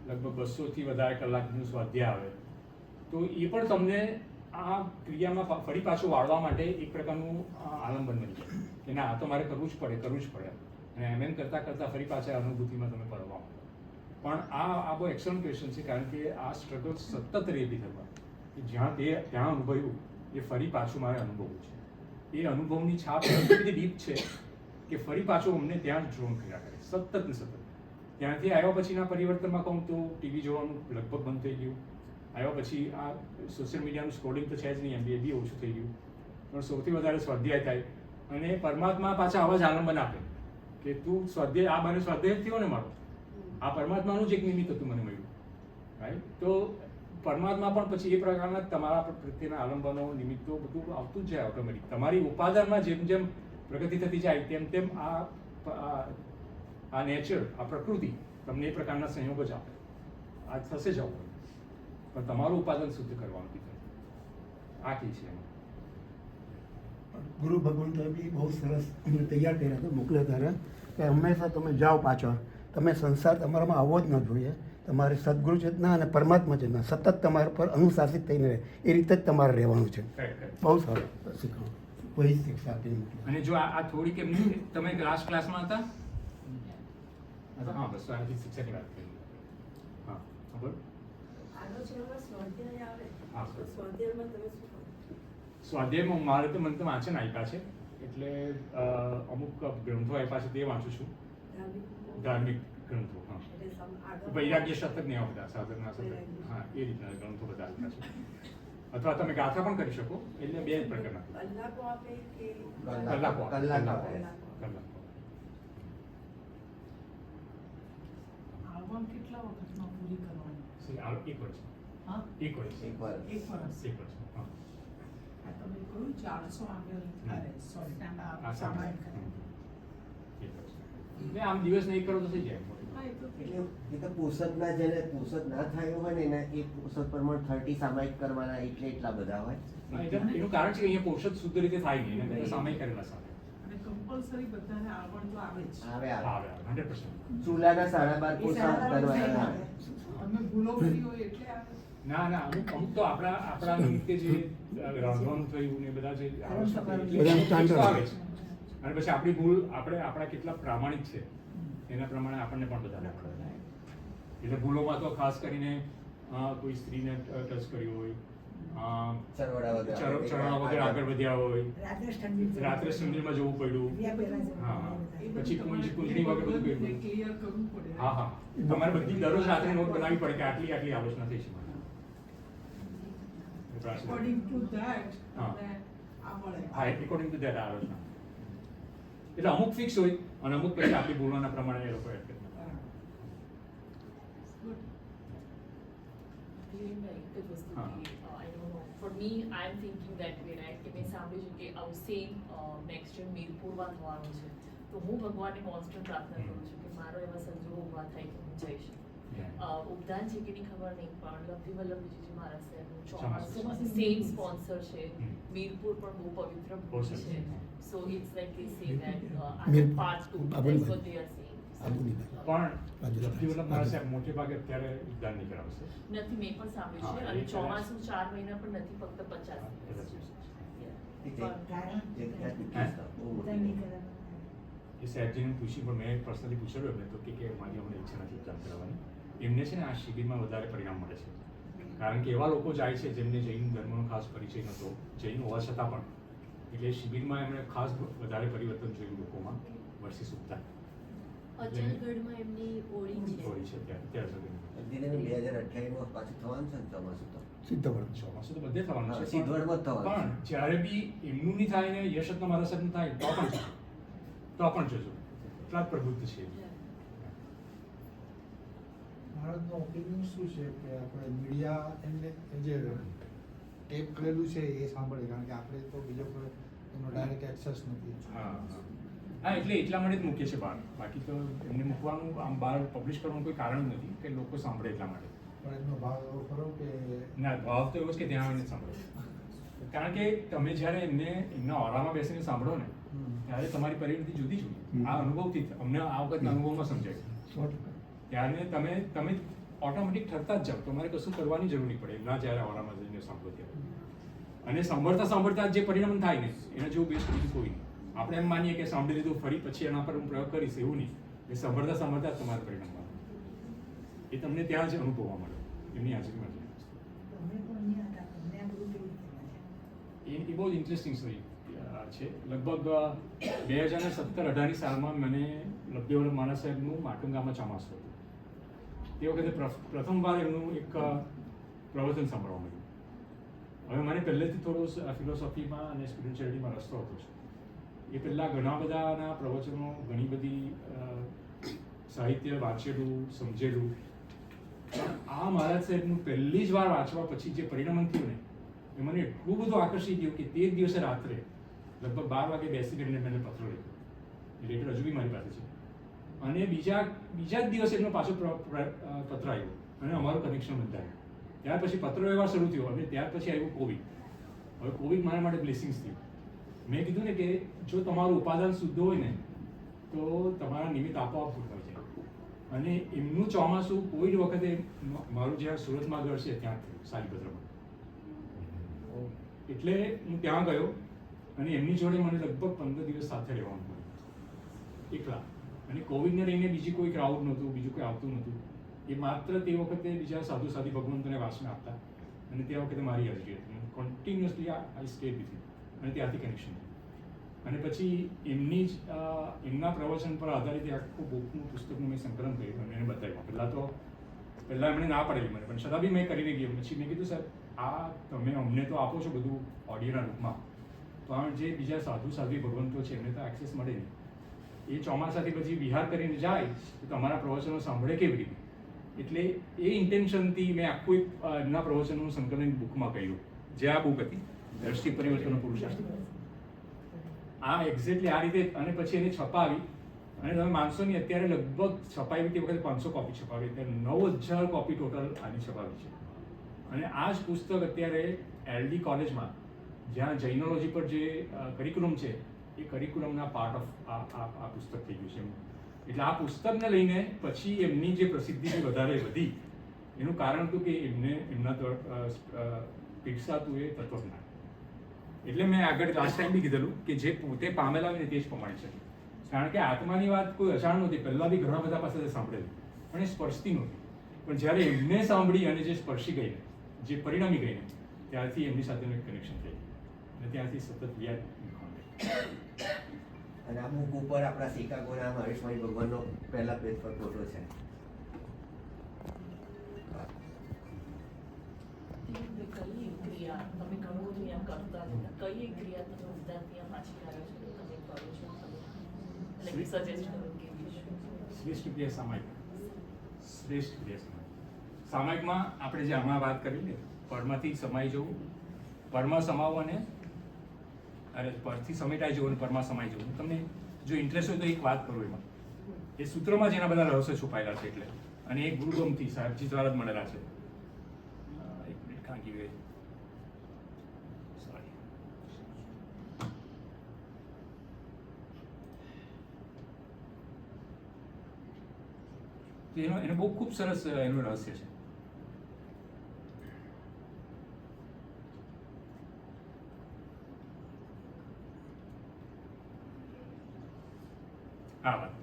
લગભગ 200થી વધારે કલાકનું સ્વાધ્યાય આવે. તો એ પણ તમને આ ક્રિયામાં ફરી પાછું વાળવા માટે એક પ્રકારનું આલંબન બની જાય કે ના, આ તો મારે કરવું જ પડે. અને એમ કરતાં ફરી પાછા અનુભૂતિમાં તમે પરવા. પણ આ બહુ એક્સલન્ટ ક્વેશ્ચન છે, કારણ કે આ સ્ટ્રગલ સતત રહેલી થવા કે ત્યાં અનુભવ્યું એ ફરી પાછું મારે અનુભવવું છે. એ અનુભવની છાપ એટલી બધી ડીપ છે કે ફરી પાછું અમને ત્યાં જ ડ્રોન કર્યા કરે, સતત ને સતત. ત્યાંથી આવ્યા પછીના પરિવર્તનમાં કહું તો ટીવી જોવાનું લગભગ બંધ થઈ ગયું. આવ્યા પછી આ સોશિયલ મીડિયાનું સ્ક્રોલિંગ તો છે જ નહીં, એ બી ઓછું થઈ ગયું. પણ સૌથી વધારે સ્વાધ્યાય થાય અને પરમાત્મા પાછા આવા જ આલંબન આપે કે તું સ્વાધ્યાય, આ બાને સ્વાધ્યાય થયો ને મારો, આ પરમાત્માનું જ એક નિમિત્ત હતું મને મળ્યું, રાઈટ. તો પરમાત્મા પણ પછી એ પ્રકારના તમારા પ્રત્યેના આલંબનો, નિમિત્તો બધું આવતું જ જાય ઓટોમેટિક. તમારી ઉપાદાનમાં જેમ જેમ પ્રગતિ થતી જાય તેમ તેમ આ નેચર, આ પ્રકૃતિ તમને એ પ્રકારના સંયોગો જ આપે. આ થશે જ આવું, પણ તમારું ઉપાદન શુદ્ધ કરવાનું કીધું. આ કી છે એમાં. ગુરુ ભગવંતોએ બી બહુ સરસ અમને તૈયાર કર્યા હતા, મોકલ્યા હતા કે હંમેશા તમે જાઓ પાછળ, તમે સંસાર તમારામાં આવવો જ ન જોઈએ. તમારે સદગુરુ ચેતના અને પરમાત્મા ચેતના સતત તમારા પર અનુશાસિત થઈને રહે, એ રીતે જ તમારે રહેવાનું છે. બહુ સારું શીખવાનું, કોઈ શિક્ષા આપીને મોકલી. અને જો આ થોડીક એમની, તમે ક્લાસમાં હતા? હા, બસ આનાથી શિક્ષકની વાત કરી. હા, ખબર. આલોચનામાં સ્વાધ્યાય આવે. હા. તો સ્વાધ્યાયમાં તમે શું કરો? સ્વાધ્યાયમાં મારે તો મને તો વાંચન આપ્યા છે, એટલે અમુક ગ્રંથો આપ્યા છે તે વાંચું છું, ધાર્મિક ગ્રંથો. હા, એટલે આગળ વૈરાગ્ય શતક ને એવા બધા, સાધના શતક, હા, એ રીતના ગ્રંથો બધા આપ્યા છે. અથવા તમે ગાથા પણ કરી શકો, એટલે બે પ્રકારના. કલાકો આપે કે કલાકો આપે. કલાક આપે. કલાકો. આલ્બમ કેટલા વખતમાં પૂરી કરવાની? એક વર્ષ. હા, એક વર્ષ. એકવાર એક વર્ષ. એક વર્ષ. હા. આ તમે કહ્યું 400 આગળ અરે સોરી આ સામાયિક સામાયિક. કરે. એક વર્ષ. એટલે આમ દિવસ નહીં કરો તો થઈ જાય. હા, એ તો એટલે એ તો પોષદના જેને પોષદ ના થયું હોય ને એને એ પોષદ પ્રમાણે 30 સામાયિક કરવાના એટલા બધા હોય. હા, એટલે એનું કારણ છે કે અહીંયા પોષક શુદ્ધ રીતે થાય નહીં, એને સામાયિક કરેલા સાથે. અને કમ્પલસરી બધાને આવડ તો આવે જ. આવે આવે. 100%. ચૂલાના 12.5 પોષણ કરવાના આવે. અમે ભૂલો કરી હોય એટલે આવે. ના, અમુક તો આપણા નિમિત્તે જે રાંધવાનું થયું ને બધા જે આવશ્યક હોય એટલે બધાનું એ standard તો આવે જ. અને પછી આપણી ભૂલ, આપણા કેટલા પ્રામાણિક છે એના પ્રમાણે આપણને પણ બધાને પડે. એટલે ભૂલોમાં તો ખાસ કરીને કોઈ સ્ત્રીને ટચ કર્યું હોય, ચરવાડા વગર ચરણા વગર આગળ વધ્યા હોય, રાત્રે સંગીતમાં જવું પડ્યું, હા, પછી કુંજણી વગર બધું કર્યું. ક્લિયર કરવું પડે. હા, તમારે બધી દરરોજ રાત્રે નોટ બનાવવી પડે કે આટલી આલોચના થઈ છે. According to that, હા. તમને આ મળે. હા, એકોર્ડિંગ ટુ ધેટ આલોચના. એટલે અમુક ફિક્સ હોય અને અમુક પછી આપણી ભૂલોના પ્રમાણે એ લોકો એડ કરે. Good. ધીરેનભાઈ, એક જ વસ્તુ હા. કે I don't know for me I am thinking that way right કે મેં સાંભળ્યું છે કે આવું સેમ નેક્સ્ટ યર મીરપુરમાં થવાનું છે, તો હું ભગવાનને કોન્સ્ટન્ટ પ્રાર્થના કરું છું કે મારો એવા સંજોગો ઊભા થાય કે હું જઈશ. ઉદ્યાન છે કે નહીં ખબર નહીં, પણ લવલી વલ્લભજીજી મહારાજ સાહેબનું ચોમાસું સેમ સ્પોન્સર છે. મીરપુર પણ બહુ પવિત્ર બહુ ભૂમિ સરસ. છે. So it's like they say that Mirpur, part 2 આબુની that's what વાત. they are saying. આબુની વાત. પણ રાજસ્થાન. લવજી વલ્લભ મહારાજ સાહેબ મોટે ભાગે અત્યારે ઉદ્યાન નહીં કરાવશે. નથી, મેં પણ સાંભળ્યું છે. હા, અને એ ચોમાસું 4 મહિના પણ નથી, ફક્ત 50 હા, દિવસ. કદાચ. કારણ જગ્યા બહુ ઉદ્યાન નહીં મોટી. કરાવવાનું. એ સાહેબજીને પૂછ્યું, પણ મેં પર્સનલી પૂછેલું એમને તો કે મારી અમને ઈચ્છા નથી ઉદ્યાન કરાવવાની. એમને છે ને આ શિબિરમાં વધારે પરિણામ મળે છે, કારણ કે એવા લોકો જાય છે જેમને જૈન ધર્મનો ખાસ પરિચય નહોતો, જૈન હોવા છતાં પણ. એટલે શિબિરમાં એમણે ખાસ વધારે પરિવર્તન જોયું લોકોમાં વર્ષી સુધતા અચલગઢમાં એમની ઓળી છે. હોળી છે અત્યારે સુધી. ધીરે 2028 પાછું થવાનું છે ને ચોમાસું તો. સિદ્ધવડ. ચોમાસું તો બધે થવાનું હા, છે, સિદ્ધવડમાં જ થવાનું છે. પણ જ્યારે બી એમનું નહીં થાય ને યશતનો મારા સાહેબનું થાય તો પણ જજો, તો પણ જજો. એટલા જ પ્રબુદ્ધ છે. ભારતનો ઓપિનિયન શું છે કે આપણે મીડિયા એમને જે ટેપ કરેલું છે એ સાંભળે, કારણ કે આપણે તો બીજો કોઈ એનો ડાયરેક્ટ એક્સેસ નથી. હા હા, એટલે એટલા માટે જ મૂકીએ છીએ બહાર. બાકી તો એમને મૂકવાનું આમ બહાર પબ્લિશ કરવાનું કોઈ કારણ જ નથી કે લોકો સાંભળે એટલા માટે. પણ એમનો ભાવ એવો ખરો કે ના, ભાવ તો એવો છે કે ત્યાં આવીને જ સાંભળો. કારણ કે તમે જ્યારે એમને એમના ઓરામાં બેસીને સાંભળો ને ત્યારે તમારી પરિણતિ જુદી જુદી. આ અનુભવથી જ અમને આ વખતના અનુભવમાં સમજાય. 100%. ત્યારે તમે ઓટોમેટિક ઠરતા જ જાઓ, તમારે કશું કરવાની જરૂર નહીં પડે ના જ્યારે ઓરામાં જઈને સાંભળો ત્યારે. અને સાંભળતા જ જે પરિણામ થાય ને એના જેવું બેસ્ટ બીજું કોઈ નહીં. આપણે એમ માનીએ કે સાંભળી લીધું ફરી પછી એના પર હું પ્રયોગ કરીશ, એવું નહીં. એ સાંભળતા જ તમારે પરિણામ મળે. એ તમને ત્યાં જ અનુભવવા મળે એમની હાજરીમાં. તમે પણ અહીંયા હતા, તમને આ બધું કેવી રીતે મળે? એ બહુ જ ઇન્ટરેસ્ટિંગ સ્ટોરી છે. લગભગ 2017-18ની સાલમાં મને લવલી વલ્લભ મહારાજ સાહેબનું માટુંગામાં ચોમાસું હતું. તે વખતે પ્રથમવાર એમનું એક પ્રવચન સાંભળવા મળ્યું. હવે મને પહેલેથી થોડો ફિલોસોફીમાં અને સ્પિરિચ્યુઆલિટીમાં રસ્તો હતો છે. એ પહેલાં ઘણા બધાના પ્રવચનો, ઘણી બધી સાહિત્ય વાંચેલું, સમજેલું. પણ આ મહારાજ સાહેબનું પહેલી જ વાર વાંચવા પછી જે પરિણામ થયું ને એ મને એટલું બધું આકર્ષી ગયું કે તે જ દિવસે રાત્રે લગભગ 12 વાગે બેસી કરીને મેં પત્ર લખ્યો. એ લેટર હજુ બી મારી પાસે છે. અને બીજા જ દિવસે એમનો પાછો પત્ર આવ્યો અને અમારું કનેક્શન બંધાયું. ત્યાર પછી પત્ર વ્યવહાર શરૂ થયો અને ત્યાર પછી આવ્યું કોવિડ. હવે કોવિડ મારા માટે બ્લેસિંગ્સ થયું. મેં કીધું ને કે જો તમારું ઉપાદાન શુદ્ધ હોય ને તો તમારા નિમિત્ત આપોઆપ પૂર્ણ થઈ જાય. અને એમનું ચોમાસું કોઈ જ વખતે મારું જ્યાં સુરતમાં ઘર છે ત્યાં થયું, સારીપત્રમાં. એટલે હું ત્યાં ગયો અને એમની જોડે મને લગભગ 15 દિવસ સાથે રહેવાનું મળ્યું, એકલા. અને કોવિડને લઈને બીજી કોઈ ક્રાઉડ નહોતું, બીજું કોઈ આવતું નહોતું. એ માત્ર તે વખતે બીજા સાધુ સાધી ભગવંતોને વાસણ આપતા અને તે વખતે મારી હાજરી હતી. Continuously I stay with you અને ત્યાંથી કનેક્શન. અને પછી એમના પ્રવચન પર આધારિત આખું બુકનું પુસ્તકનું મેં સંકલન કર્યું અને એને બતાવ્યું. પહેલાં એમણે ના પાડેલી મને, પણ છતાં બી મેં કરીને ગયો. પછી મેં કીધું સર આ તમે અમને તો આપો છો બધું ઓડિયોના રૂપમાં, પણ જે બીજા સાધુ સાધ્વી ભગવંતો છે એમને તો એક્સેસ મળે નહીં. એ ચોમાસાથી પછી વિહાર કરીને જાય તો તમારા પ્રવચનો સાંભળે કેવી રીતે? એટલે એ ઇન્ટેન્શનથી મેં આખું એમના પ્રવચનનું સંકલન બુકમાં કર્યું, જે આ બુક હતી, દ્રષ્ટિ પરિવર્તનનો પુરુષાર્થ. આ એક્ઝેક્ટલી આ રીતે. અને પછી એને છપાવી અને તમે માનશો નહીં, અત્યારે લગભગ છપાવી તે વખતે 500 કોપી છપાવી, અત્યારે 9000 કોપી ટોટલ આની છપાવી છે. અને આ જ પુસ્તક અત્યારે એલડી કોલેજમાં જ્યાં જૈનોલોજી પર જે કરિક્યુલમ છે એ કરિક્યુલમના પાર્ટ ઓફ આ પુસ્તક થઈ ગયું છે. એટલે આ પુસ્તકને લઈને પછી એમની જે પ્રસિદ્ધિ વધારે વધી એનું કારણ હતું કે એમના પીરસાતું એ તત્વજ્ઞાન. એટલે મેં આગળ લાસ્ટ ટાઈમ બી કીધેલું કે જે પોતે પામેલા હોય ને તે જ પ્રમાણિત છે. કારણ કે આત્માની વાત કોઈ અજાણ નહોતી, પહેલાં બી ઘણા બધા પાસે સાંભળેલી, પણ એ સ્પર્શતી નહોતી. પણ જ્યારે એમને સાંભળી અને જે સ્પર્શી ગઈને, જે પરિણામી ગઈને, ત્યારથી એમની સાથેનું એક કનેક્શન થઈ અને ત્યારથી સતત વ્યાજ. અને આ બુક ઉપર આપણા શિકાગોના મહેશભાઈ ભગવાનનો પહેલા પેજ પર ફોટો છે. કઈ ક્રિયા તમે ઘણું બધું અહીંયા કરતા હતા, કઈ ક્રિયા તમે ઉદ્ધાર ત્યાં પાછી લાવ્યો છો, તમે કરો છો, એટલે સજેસ્ટ કરો કેવી છે? શ્રેષ્ઠ ક્રિયા સામાયિક. શ્રેષ્ઠ ક્રિયા સામાયિક. સામાયિકમાં આપણે જે હમણાં વાત કરી ને પરમાંથી સમાઈ જવું, પરમાં સમાવવું અને પરથી સમેટાઈ જવું અને પરમાં સમાઈ જવું. તમને જો ઇન્ટરેસ્ટ હોય તો એક વાત કરું એમાં. એ સૂત્રમાં જ એના બધા રહસ્યો છુપાયેલા છે એટલે, અને એ ગુરુગમથી સાહેબજી દ્વારા જ મળેલા છે. એક મિનિટ ખાંગી ગઈ. સોરી. તો એનો બહુ ખૂબ સરસ એનું રહસ્ય છે. આ વાત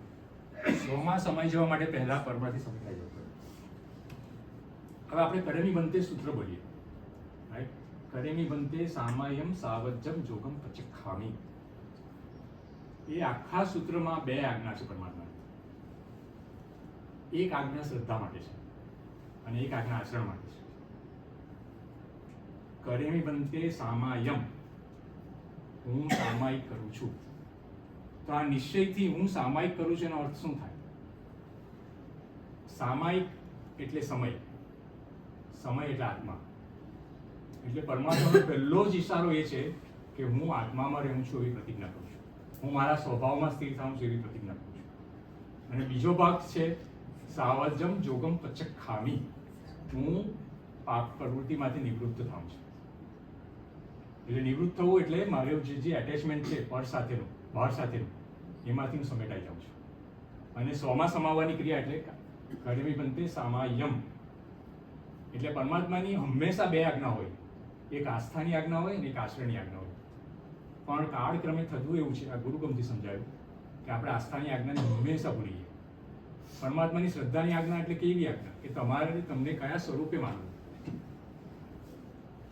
સ્વમાં સમાઈ જવા માટે પહેલા પરમાંથી સમજાઈ જવું પડે. હવે આપણે કરેમી બંતે સૂત્ર બોલીએ, રાઈટ? કરેમી બંતે સામાયમ સાવજ્જમ જોગમ પચખામી. એ આખા સૂત્રમાં બે આજ્ઞા છે પરમાત્માની. એક આજ્ઞા શ્રદ્ધા માટે છે અને એક આજ્ઞા આચરણ માટે છે. કરેમી બંતે સામાયમ, હું સામાયિક કરું છું. તો આ નિશ્ચયથી હું સામાયિક કરું છું એનો અર્થ શું થાય? સામાયિક એટલે સમય, સમય એટલે આત્મા. એટલે પરમાત્માનો પહેલો જ ઈશારો એ છે કે હું આત્મામાં રહું છું એવી પ્રતિજ્ઞા કરું છું. હું મારા સ્વભાવમાં સ્થિર થાઉં છું એવી પ્રતિજ્ઞા કરું છું. અને બીજો ભાગ છે સાવજમ જોગમ પચખામી, હું પાપ પ્રવૃત્તિમાંથી નિવૃત્ત થાઉં છું. એટલે નિવૃત્ત થવું એટલે મારે જે એટેચમેન્ટ છે પર સાથેનું, બહાર સાથેનું, એમાંથી હું સમેટાઈ જાઉં છું. અને સ્વમાં સમાવવાની ક્રિયા એટલે કરેમી બંતે સામાયમ. એટલે પરમાત્માની હંમેશા બે આજ્ઞા હોય, એક આસ્થાની આજ્ઞા હોય અને એક આચરણની આજ્ઞા હોય. પણ કાળક્રમે થતું એવું છે, આ ગુરુગમથી સમજાયું કે આપણે આસ્થાની આજ્ઞાને હંમેશા ભૂલી જઈએ. પરમાત્માની શ્રદ્ધાની આજ્ઞા એટલે કેવી આજ્ઞા કે તમારે તમને કયા સ્વરૂપે માનવું.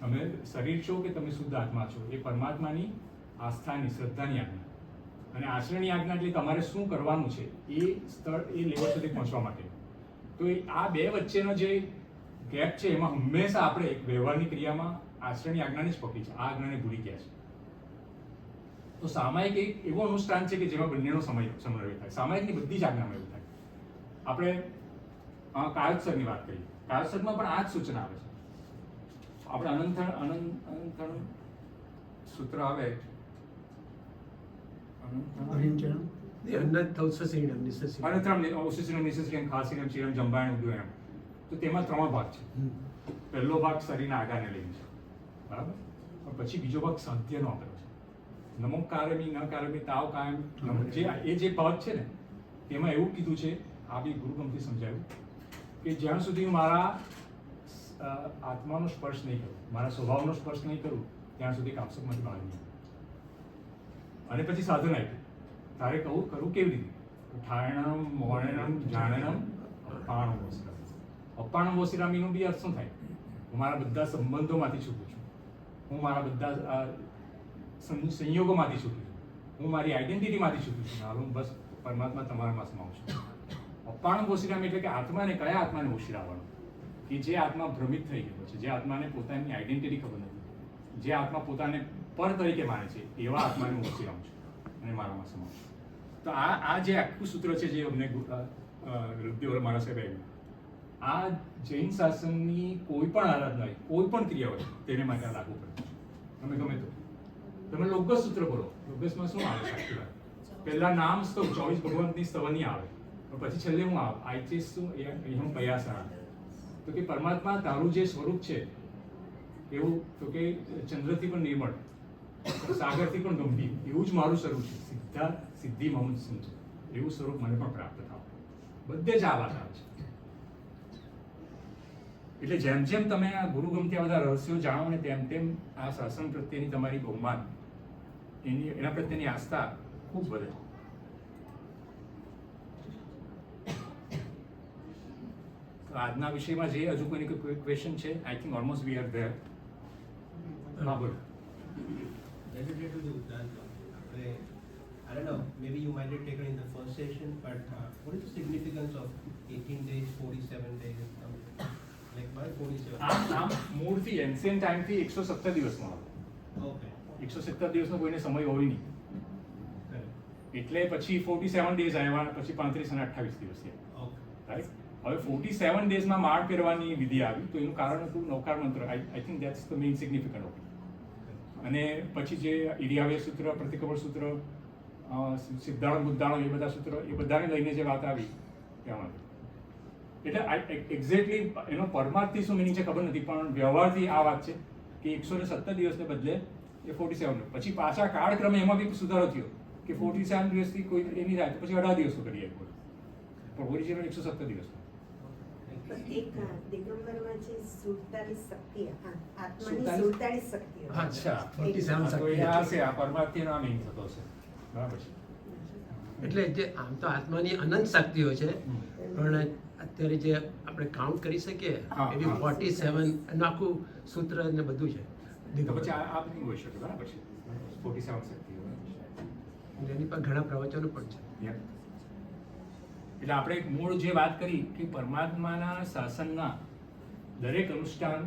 તમે શરીર છો કે તમે શુદ્ધ આત્મા છો, એ પરમાત્માની આસ્થાની શ્રદ્ધાની આજ્ઞા. અને આચરણની આજ્ઞા એટલે તમારે શું કરવાનું છે એ સ્થળ, એ લેવલ સુધી પહોંચવા માટે. તો આ બે વચ્ચેનો જે ગેપ છે એમાં હંમેશા આપણે એક વ્યવહારની ક્રિયામાં આચરણની આજ્ઞાને જ પકડી છે, આ આજ્ઞાને ભૂલી ગયા છે. તો સામાયિક એક એવો અનુષ્ઠાન છે કે જેમાં બંનેનો સમન્વય થાય. સામાયિકની બધી જ આજ્ઞામાં એવું થાય. આપણે કાયોત્સર્ગની વાત કરીએ, કાયોત્સર્ગમાં પણ આ જ સૂચના આવે છે. આપણે અનંતણ સૂત્ર આવે, તો તેમાં 3 ભાગ છે. પહેલો ભાગ શરીરના આગાને લઈને છે, બરાબર? પણ પછી બીજો ભાગ સાધ્યનો આપેલો છે. નમો કારમી ન કારમી તાવ કાયમ, જે ભાગ છે ને તેમાં એવું કીધું છે, આ બી ગુરુગમથી સમજાયું કે જ્યાં સુધી હું મારા આત્માનો સ્પર્શ નહીં કરું, મારા સ્વભાવનો સ્પર્શ નહીં કરું, ત્યાં સુધી કાપસકમાંથી બહાર નહીં. અને પછી સાધન આપ્યું, તારે કહું કરું કેવી રીતે? ઠાયણમ મોણણમ જાણણમ અપાણમ વોસિરામી. અપાણમ વોસિરામીનો બી અર્થ શું થાય? હું મારા બધા સંબંધોમાંથી છૂટું છું, હું મારા બધા સંયોગોમાંથી છૂટું છું, હું મારી આઈડેન્ટિટીમાંથી છૂટું છું. હાલ હું બસ પરમાત્મા તમારામાં સમાવું છું. અપાણમ વોસિરામી એટલે કે આત્માને, કયા આત્માને ઓશિરાવાનો? કે જે આત્મા ભ્રમિત થઈ ગયો છે, જે આત્માને પોતાની આઈડેન્ટિટી ખબર નથી, જે આત્મા પોતાને પર તરીકે માને છે, એવા આત્માને હું ઓશિરાવું છું અને મારામાં સમાવું છું. તો આ જે આખું સૂત્ર છે જે અમને રુદ્રદેવ મારા સાહેબ આવ્યું, આ જૈન શાસનની કોઈ પણ આરાધના હોય, કોઈ પણ ક્રિયા હોય, તેને માટે લાગુ પડે. તમે ગમે તો તમે લોગસ સૂત્ર બોલો, લોગસમાં શું આવે? સાચી વાત, પહેલા નામ સ્તવ 24 ભગવંતની સ્તવની આવે, પણ પછી છેલ્લે હું આઈચેસ શું હું કયાસા. તો કે પરમાત્મા તારું જે સ્વરૂપ છે એવું, તો કે ચંદ્રથી પણ નિર્મળ, સાગરથી પણ ગંભીર, એવું જ મારું સ્વરૂપ છે. સિદ્ધિ મહંમદ સિંહ, એવું સ્વરૂપ મને પણ પ્રાપ્ત થાવ. બધે જ આ વાત આવે છે. એટલે જેમ જેમ તમે આ ગુરુગમથી આ બધા રહસ્યો જાણો ને તેમ તેમ આ શાસન પ્રત્યેની તમારી બહુમાન, એના પ્રત્યેની આસ્થા ખૂબ વધે. આજના વિષયમાં જે હજુ કોઈની કોઈ ક્વેશ્ચન છે? I think almost we are there. હા બોલો. I don't know, maybe you might have taken in the first session, but what is the significance of 18 days, 47 days? Like why 47? આમ મૂળથી એન્શિયન્ટ ટાઈમથી 117 દિવસનો આવે. Okay. 117 દિવસનો કોઈને સમય હોય નહીં, એટલે પછી 47 ડેઝ આવ્યા, પછી 35 અને 28 દિવસ થયા, Okay. રાઈટ? હવે 47 ડેઝમાં માળ પહેરવાની વિધિ આવી તો એનું કારણ હતું નૌકાર મંત્ર. I think that's the main significant of. અને પછી જે ઇડિયાવે સૂત્ર, પ્રતિકવળ સૂત્ર, સિદ્ધાર્થ બુદ્ધાણો, એ બધા સૂત્ર, એ બધાને લઈને જે વાત આવી એમાં એટલે એક્ઝેક્ટલી એનો પરમાર્થથી શું મિનિંગ છે ખબર નથી, પણ વ્યવહારથી આ વાત છે કે 117 દિવસને બદલે એ 47. પછી પાછા કાળક્રમે એમાં બી સુધારો થયો કે 47 દિવસથી કોઈ એ નહીં થાય તો પછી 18 દિવસનો કરીએ, પણ ઓરિજિનલ 117 દિવસ. એક દિગંબરમાં છે 47 શક્તિઓ, આત્માની 47 47 શક્તિઓ. અચ્છા, 47 તો એ આ છે, આ પરમાર્થથી આ મિનિંગ થતો છે, બરાબર છે. એટલે જે આમ તો આત્માની અનંત શક્તિઓ છે, પણ અત્યારે જે આપણે કાઉન્ટ કરી શકીએ હા, એવી હા. 47 એનું આખું સૂત્ર ને બધું છે. તો પછી આ નહીં હોઈ શકે, બરાબર છે. 47 શક્તિઓ, એની પર ઘણા પ્રવચનો પણ છે. Yeah. એટલે આપણે મૂળ જે વાત કરી કે પરમાત્માના શાસનના દરેક અનુષ્ઠાન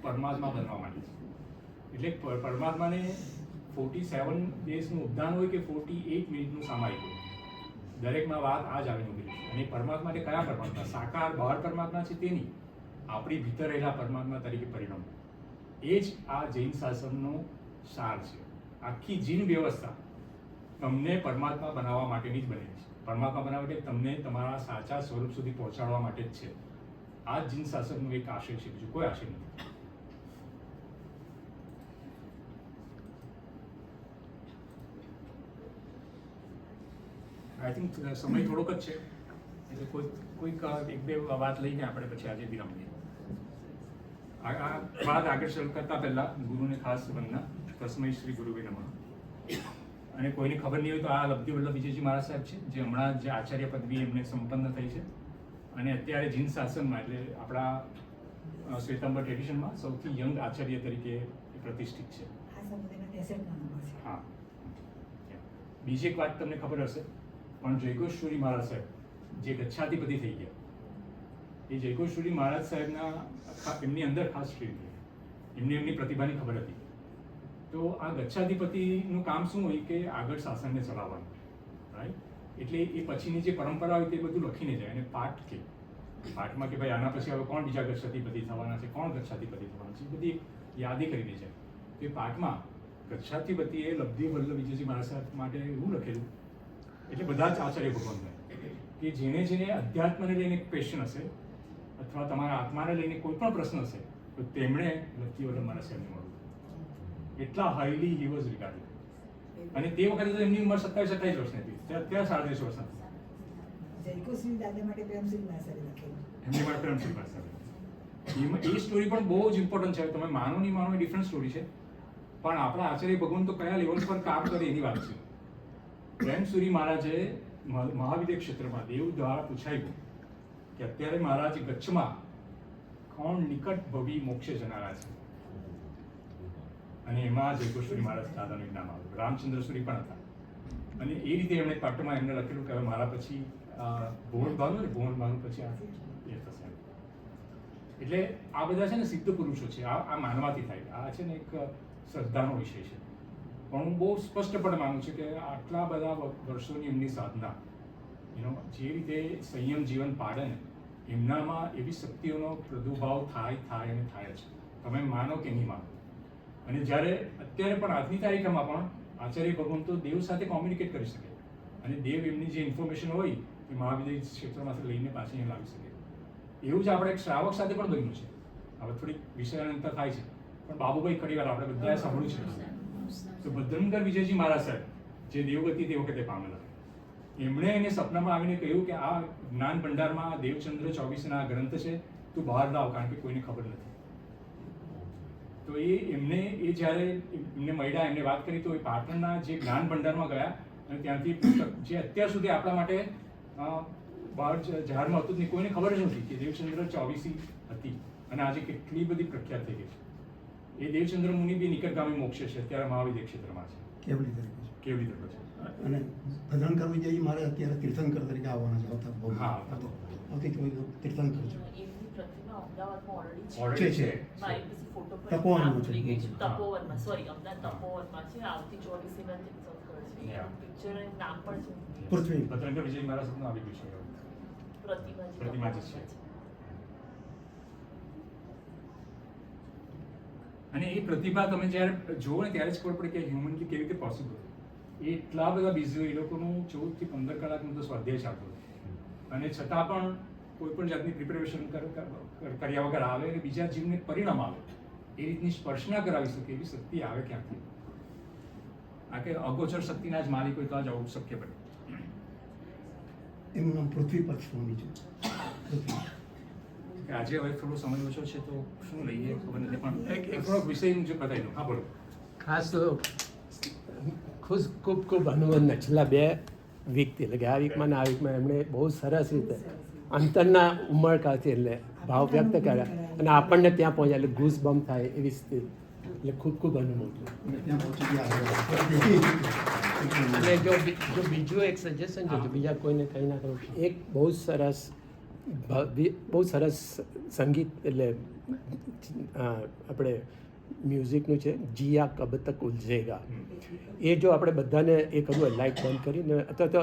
પરમાત્મા બનવા માટે છે. એટલે પરમાત્માને 47 ડેઝનું ઉપદાન હોય કે 48 મિનિટનું સામાયિક હોય, દરેકમાં વાત આ જ આવીને ઉભી છે. અને પરમાત્મા એટલે કયા પરમાત્મા? સાકાર બહાર પરમાત્મા છે તે નહીં, આપણી ભીતર રહેલા પરમાત્મા તરીકે પરિણમ. એ જ આ જૈન શાસનનો સાર છે. આખી જીન વ્યવસ્થા તમને પરમાત્મા બનાવવા માટેની જ બનેલી છે. પરમાત્મા બનાવવા એટલે તમને તમારા સાચા સ્વરૂપ સુધી પહોંચાડવા માટે જ છે. આ જ જીન શાસનનું એક આશય છે, બીજું કોઈ આશય નથી. આઈ થિંક સમય થોડોક જ છે, એટલે કોઈક એક બે વાત લઈને આપણે પછી આજે વિરામ લઈએ. આ વાત આગળ શરૂ કરતા પહેલા ગુરુને ખાસ વંદના. તસ્મૈ શ્રી ગુરુવે નમઃ. અને કોઈને ખબર નહીં હોય તો આ લબ્ધિ વલ્લભ વિજયજી મહારાજ સાહેબ છે, જે હમણાં જે આચાર્ય પદવી એમને સંપન્ન થઈ છે અને અત્યારે જીન શાસનમાં એટલે આપણા શ્વેતાંબર ટ્રેડિશનમાં સૌથી યંગ આચાર્ય તરીકે પ્રતિષ્ઠિત છે. આ સમુદાયના 63 નંબર છે. હા. બીજી એક વાત તમને ખબર હશે, પણ જયઘોષપુરી મહારાજ સાહેબ જે ગચ્છાધિપતિ થઈ ગયા, એ જયઘોષપુરી મહારાજ સાહેબના એમની અંદર ખાસ સ્ટ્રીમ હતી, એમની પ્રતિભાની ખબર હતી. તો આ ગચ્છાધિપતિનું કામ શું હોય કે આગળ શાસનને ચલાવવાનું, રાઈટ? એટલે એ પછીની જે પરંપરા હોય તે બધું લખીને જાય અને પાઠ કે પાઠમાં કે ભાઈ આના પછી હવે કોણ બીજા ગચ્છાધિપતિ થવાના છે, કોણ ગચ્છાધિપતિ થવાના છે, એ બધી યાદી કરીને જાય. તો એ પાઠમાં ગચ્છાધિપતિએ લબ્ધિ વલ્લભ વિજયજી મહારાજ સાહેબ માટે એવું લખેલું, એટલે બધા જ આચાર્ય ભગવાન કે જેને અધ્યાત્મને લઈને ક્વેશ્ચન હશે અથવા તમારા આત્માને લઈને કોઈ પણ પ્રશ્ન હશે તો તેમણે લબ્ધિ વલ્લભ મહારાજ સાહેબને મળવું. એટલા હાઈલી હી વોઝ રિગાર્ડેડ. અને તે વખતે તો એમની ઉંમર 27-28 વર્ષની હતી, અત્યારે 37 વર્ષના. જયકોશ્રી દાદા માટે પ્રેમસિંહ માસારે લખેલું. એમની માટે પ્રેમસિંહ માસારે. એ સ્ટોરી પણ બહુ જ ઇમ્પોર્ટન્ટ છે. તમે માનો નહીં માનો એ ડિફરન્ટ સ્ટોરી છે, પણ આપણા આચાર્ય ભગવાન તો કયા લેવલ પર કામ કરે એની વાત છે. પ્રેમસુરી મહારાજે મહાવિદ્ય ક્ષેત્રમાં દેવ દ્વારા પૂછાયું કે અત્યારે મહારાજ કચ્છમાં કોણ નિકટ ભવી મોક્ષે જનારા છે, અને એમાં જયઘોષપુરી મહારાજ દાદાનું નામ આવ્યું. રામચંદ્રસુરી પણ હતા. અને એ રીતે એમણે પાઠમાં એમને લખેલું કે હવે મારા પછી ભુવન પછી આ એ થશે. એટલે આ બધા છે ને સિદ્ધ પુરુષો છે, આ માનવાથી થાય. આ છે ને એક શ્રદ્ધાનો વિષય છે, પણ હું બહુ સ્પષ્ટપણે માનું છું કે આટલા બધા વર્ષોની એમની સાધના, જે રીતે સંયમ જીવન પાડે ને, એમનામાં એવી શક્તિઓનો પ્રાદુર્ભાવ થાય અને થાય છે. તમે માનો કે નહીં માનો. અને જ્યારે અત્યારે પણ આજની તારીખમાં પણ આચાર્ય ભગવાન તો દેવ સાથે કોમ્યુનિકેટ કરી શકે, અને દેવ એમની જે ઇન્ફોર્મેશન હોય એ મહાવિદ્ય ક્ષેત્રમાંથી લઈને પાછી અહીં લાવી શકે. એવું જ આપણે એક શ્રાવક સાથે પણ બન્યું છે. હવે થોડીક વિષયાંતર થાય છે, પણ બાબુભાઈ ખડીવાર આપણે બધાએ સાંભળ્યું છે. તો ભદ્રંકર વિજયજી મહારાજ સાહેબ જે દેવગતિ તે વખતે પામેલા, એમણે એને સપનામાં આવીને કહ્યું કે આ જ્ઞાન ભંડારમાં દેવચંદ્ર 24ના ગ્રંથ છે, તું બહાર લાવ, કારણ કે કોઈને ખબર નથી. તો એમને જ્યારે એમને મળ્યા, એમને વાત કરી, તો એ પાટણના જે જ્ઞાન ભંડારમાં ગયા અને ત્યાંથી પુસ્તક જે અત્યાર સુધી આપણા માટે બહાર જાહેરમાં હતું જ નહીં, કોઈને ખબર જ નથી કે દેવચંદ્ર 24 હતી, અને આજે કેટલી બધી પ્રખ્યાત થઈ ગઈ છે. એ દેવચંદ્ર મુનિ બી નિકટગામી મોક્ષે છે, અત્યારે મહાવિદ્ય ક્ષેત્રમાં છે, કેવલી તરફ છે. અને ભદ્રંકર વિજયજી મારે અત્યારે તીર્થંકર તરીકે આવવાના છે. તીર્થંકર છે. એમની પ્રતિમા અમદાવાદમાં છે. ઓલરેડી છે. મારી પાસે ફોટો પણ તપોવનમાં છે. તપોવનમાં, સોરી, અમદાવાદ તપોવનમાં છે. આવતી 24 તીર્થંકર છે. પિક્ચર નામ પણ છે. પૃથ્વી ભદ્રંકર વિજય મહારાજ આવી ગયું છે. પ્રતિમાજી છે. અને એ પ્રતિભા તમે જ્યારે જુઓ ને ત્યારે જ ખબર પડે કે હ્યુમનલી કેવી રીતે પોસિબલ. એટલા બધા બિઝી હોય, એ લોકોનું 14 થી 15 કલાકનું તો સ્વાધ્યાય ચાલતો હોય અને છતાં પણ કોઈ પણ જાતની પ્રિપેરેશન કર્યા વગર આવે અને બીજા જીવને પરિણામ આવે એ રીતની સ્પર્શના કરાવી શકે એવી શક્તિ આવે ક્યાંથી? આ કે અગોચર શક્તિના જ માલિક હોય તો જ આવું શક્ય બને. એમનું નામ પૃથ્વીપદ સ્વામી છે. પૃથ્વી. કે આજે હવે થોડો સમય ઓછો છે તો શું લઈએ ખબર નથી, પણ થોડોક વિષય મુજબ બતાવી દઉં. હા બોલો. ખાસ તો ખૂબ હનુમાનના છેલ્લા 2 વીકથી, એટલે કે આ વીકમાં ને આ વીકમાં એમણે બહુ સરસ રીતે અંતરના ઉમળકાથી એટલે ભાવ વ્યક્ત કર્યા અને આપણને ત્યાં પહોંચ્યા એટલે ઘૂસ બમ થાય એવી સ્થિતિ. એટલે ખૂબ હનુમાન. ત્યાં પહોંચી ગયા. અને જો બીજું એક સજેશન છે, જો બીજા કોઈને કંઈ ના કરું, એક બહુ સરસ સંગીત એટલે આપણે મ્યુઝિકનું છે, જીયા કબ તક ઉલઝેગા. એ જો આપણે બધાને એ કરવું હોય, લાઇટ બંધ કરીને અથવા તો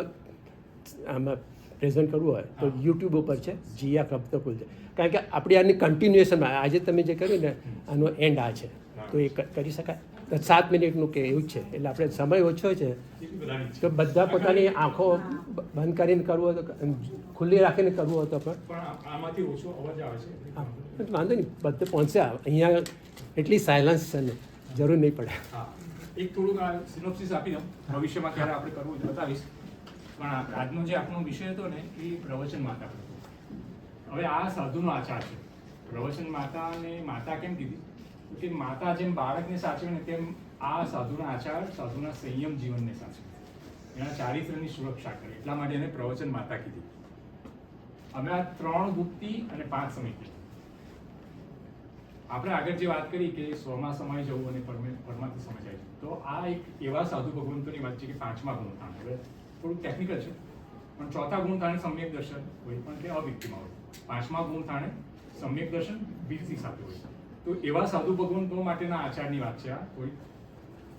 આમાં પ્રેઝન્ટ કરવું હોય તો યુટ્યુબ ઉપર છે, જીયા કબ તક ઉલઝે. કારણ કે આપણી આની કન્ટિન્યુએશનમાં આજે તમે જે કર્યું ને આનો એન્ડ આ છે, તો એ કરી શકાય. તો 7 મિનિટનું કે એવું જ છે, એટલે આપણે સમય ઓછો છે તો બધા પોતાની આંખો બંધ કરીને કરવું હોય તો ખુલ્લી રાખીને કરવું હોય તો પણ આમાંથી ઓછો અવાજ આવે છે. વાંધો નહીં, બધે પહોંચશે. અહીંયા એટલી સાયલન્સ છે ને, જરૂર નહીં પડે. હા, એક થોડુંક આ સિનોપ્સિસ આપી દઉં, ભવિષ્યમાં ક્યારે આપણે કરવું એ બતાવીશ. પણ આજનો જે આપણો વિષય હતો ને એ પ્રવચન માતા હતો. હવે આ સાધુનો આચાર છે. પ્રવચન માતાને માતા કેમ કીધી? કે માતા જેમ બાળકને સાચવે ને તેમ આ સાધુના આચાર, સાધુના સંયમ જીવનને સાચવે, એના ચારિત્ર્યની સુરક્ષા કરે, એટલા માટે એને પ્રવચન માતા કીધી. અમે આ 3 ગુપ્તિ અને 5 સમિતિ. આપણે આગળ જે વાત કરી કે સ્વમાં સમાઈ જવું અને પરમાત્મા સમાઈ જાય, તો આ એક એવા સાધુ ભગવંતોની વાત છે કે 5મા ગુણસ્થાન, હવે થોડું ટેકનિકલ છે પણ 4થા ગુણસ્થાને સમ્યક દર્શન હોય પણ તે અવ્યક્તિમાં હોય. 5મા ગુણસ્થાને સમ્યક દર્શન વિરતી સાથે હોય. તો એવા સાધુ ભગવંતો માટેના આચારની વાત છે આ થોડી.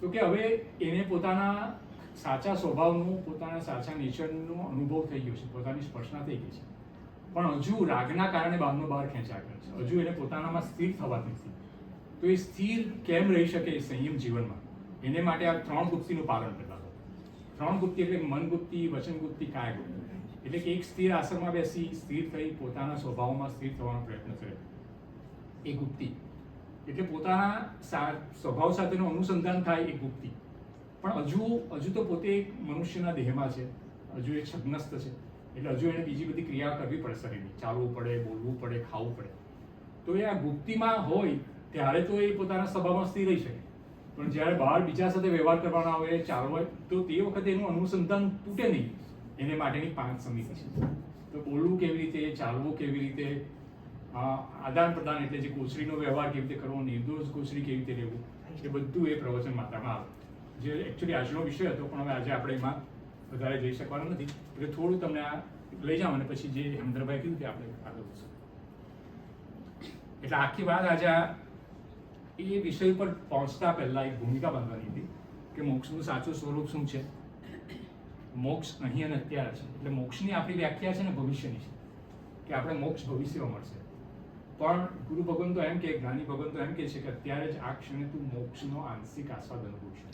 તો કે હવે એને પોતાના સાચા સ્વભાવનું, પોતાના સાચા નેચરનો અનુભવ થઈ ગયો છે, પોતાની સ્પર્શના થઈ ગઈ છે, પણ હજુ રાગના કારણે બહાર ખેંચ્યા કરે છે. હજુ એને પોતાનામાં સ્થિર થવાતી નથી. તો એ સ્થિર કેમ રહી શકે સંયમ જીવનમાં, એને માટે આ 3 ગુપ્તિનું પાલન કરતા હોય. 3 ગુપ્તિ એટલે મન ગુપ્તિ, વચન ગુપ્તિ, કાય ગુપ્તિ. એટલે કે એક સ્થિર આસનમાં બેસી સ્થિર થઈ પોતાના સ્વભાવમાં સ્થિર થવાનો પ્રયત્ન કરે એ ગુપ્તિ. એટલે પોતાના સ્વભાવ સાથેનું અનુસંધાન થાય એ ગુપ્તિ. પણ હજુ તો પોતે એક મનુષ્યના દેહમાં છે, હજુ એક છગ્નસ્થ છે, એટલે હજુ એને બીજી બધી ક્રિયા કરવી પડે શરીરની, ચાલવું પડે, બોલવું પડે, ખાવું પડે. તો એ આ ગુપ્તિમાં હોય ત્યારે તો એ પોતાના સ્વભાવમાં સ્થિર રહી શકે, પણ જ્યારે બહાર બીજા સાથે વ્યવહાર કરવાના હોય, ચાલવો હોય, તો તે વખતે એનું અનુસંધાન તૂટે નહીં. એને માટેની 5 સમિતિ છે. તો બોલવું કેવી રીતે, ચાલવું કેવી રીતે, આદાન પ્રદાન એટલે જે કોચરીનો વ્યવહાર કેવી રીતે કરવો, નિર્દોષ કોચરી કેવી રીતે રહેવું, એ બધું એ પ્રવચન માતામાં આવે. જે એકચ્યુઅલી આજનો વિષય હતો પણ હવે આજે આપણે એમાં વધારે જઈ શકવાનું નથી, એટલે થોડું તમને આ લઈ જાઓ અને પછી જે હેમંદ્રભાઈ કીધું તે આપણે આગળ વધશું. એટલે આખી વાત આજે એ વિષય પર પહોંચતા પહેલા એક ભૂમિકા બાંધવાની હતી કે મોક્ષનું સાચું સ્વરૂપ શું છે. મોક્ષ અહીં અને અત્યારે છે. એટલે મોક્ષની આપણી વ્યાખ્યા છે ને ભવિષ્યની છે, કે આપણે મોક્ષ ભવિષ્યમાં મળશે. પણ ગુરુ ભગવાન તો એમ કે, જ્ઞાની ભગવાન તો એમ કે છે કે અત્યારે જ આ ક્ષણે તું મોક્ષનો આંશિક આસ્વાદ અનુભવશે.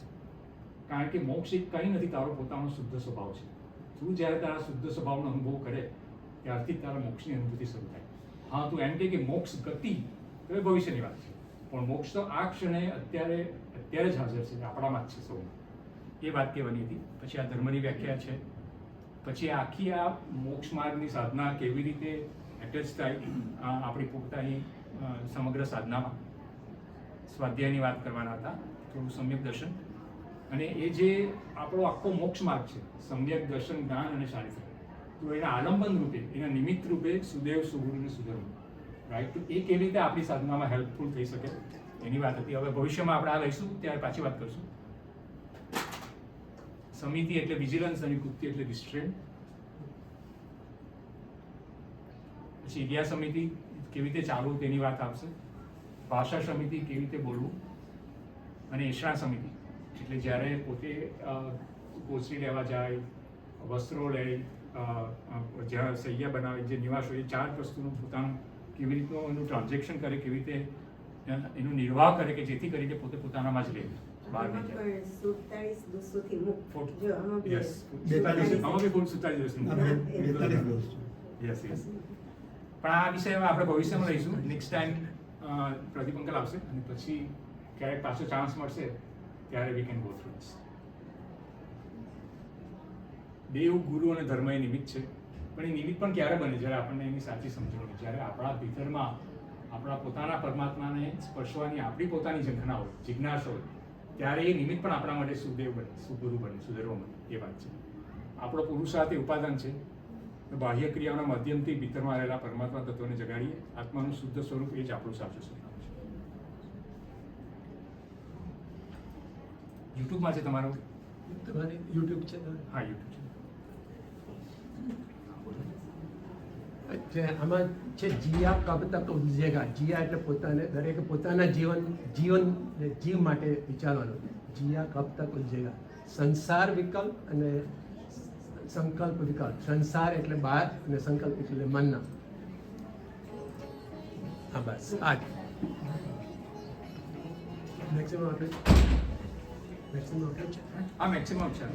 કારણ કે મોક્ષ એક કંઈ નથી, તારો પોતાનો શુદ્ધ સ્વભાવ છે. તું જ્યારે તારા શુદ્ધ સ્વભાવનો અનુભવ કરે ત્યારથી તારા મોક્ષની અનુભૂતિ શરૂ થાય. હા, તું એમ કે મોક્ષ ગતિ તો એ ભવિષ્યની વાત છે, પણ મોક્ષ તો આ ક્ષણે અત્યારે જ હાજર છે, આપણામાં જ છે સૌમાં. એ વાત કહેવાની હતી. પછી આ ધર્મની વ્યાખ્યા છે, પછી આખી આ મોક્ષ માર્ગની સાધના કેવી રીતે એટેચ થાય આપણી પોતાની સમગ્ર સાધનામાં. સ્વાધ્યાયની વાત કરવાના હતા, થોડું સમ્યક દર્શન, અને એ જે આપણો આખો મોક્ષ માર્ગ છે, સમ્યક દર્શન, જ્ઞાન અને ચારિત્ર્ય, તો એના આલંબન રૂપે, એના નિમિત્ત રૂપે સુદેવ, સુગુરુ અને સુધર્મ, રાઈટ. તો એ કેવી રીતે આપણી સાધનામાં હેલ્પફુલ થઈ શકે એની વાત હતી. હવે ભવિષ્યમાં આપણે આ લઈશું ત્યારે પાછી વાત કરીશું. સમિતિ એટલે વિજિલન્સ અને ગુપ્તિ એટલે રિસ્ટ્રેન્ટ. પછી ઇડિયા સમિતિ કેવી રીતે ચાલવું તેની વાત આવશે. ભાષા સમિતિ કેવી રીતે બોલવું, અને એષણા સમિતિ એટલે જ્યારે પોતે ગોચરી લેવા જાય, વસ્ત્રો લે, જ્યાં સૈયા બનાવે જે નિવાસ હોય એ 4 વસ્તુનું પોતાનું કેવી રીતનું એનું ટ્રાન્ઝેક્શન કરે, કેવી રીતે એનું નિર્વાહ કરે કે જેથી કરીને પોતે પોતાનામાં જ રહે, બહાર નહીં જાય. 47-200 થી મુક્ત. ફોટો. જો આમાં બી Yes. 42 આમાં બી ફૂલ 47 દિવસનું. આ 42 ડોઝ છે. Yes yes. પણ આ વિષયમાં આપણે ભવિષ્યમાં રહીશું. નેક્સ્ટ ટાઈમ પ્રદીપ અંકલ આવશે અને પછી ક્યારેક પાછો ચાન્સ મળશે ત્યારે we can go through this. દેવ, ગુરુ અને ધર્મ એ નિમિત્ત છે, પણ એ નિમિત્ત પણ ક્યારે બને જ્યારે આપણને એની સાચી સમજણ હોય, જ્યારે આપણા ભીતરમાં આપણા પોતાના પરમાત્માને સ્પર્શવાની આપણી પોતાની ઝંખના હોય, જિજ્ઞાસા હોય, ત્યારે એ નિમિત્ત પણ આપણા માટે સુદેવ બને, સુગુરુ બને, સુધર્વ બને. એ વાત છે. આપણો પુરુષાર્થ એ ઉપાદાન છે. બાહ્ય ક્રિયાઓના માધ્યમથી ભીતરમાં રહેલા પરમાત્મા તત્વને જગાડીએ. આત્માનું શુદ્ધ સ્વરૂપ એ જ આપણું સાચું સ્વરૂપ છે. યુટ્યુબમાં છે તમારું? તમારી યુટ્યુબ છે હા, યુટ્યુબ છે. આમાં છે જીયા કબ તક ઉલઝેગા. જીયા એટલે પોતાને દરેકે પોતાના જીવ માટે વિચારવાનું. જીયા કબ તક ઉલઝેગા. સંસાર વિકલ્પ અને સંકલ્પ વિકલ્પ. સંસાર એટલે બહાર અને સંકલ્પ એટલે મનના. હા બસ આ જ મેક્સિમમ આપણે છે. આ મેક્સિમમ છે.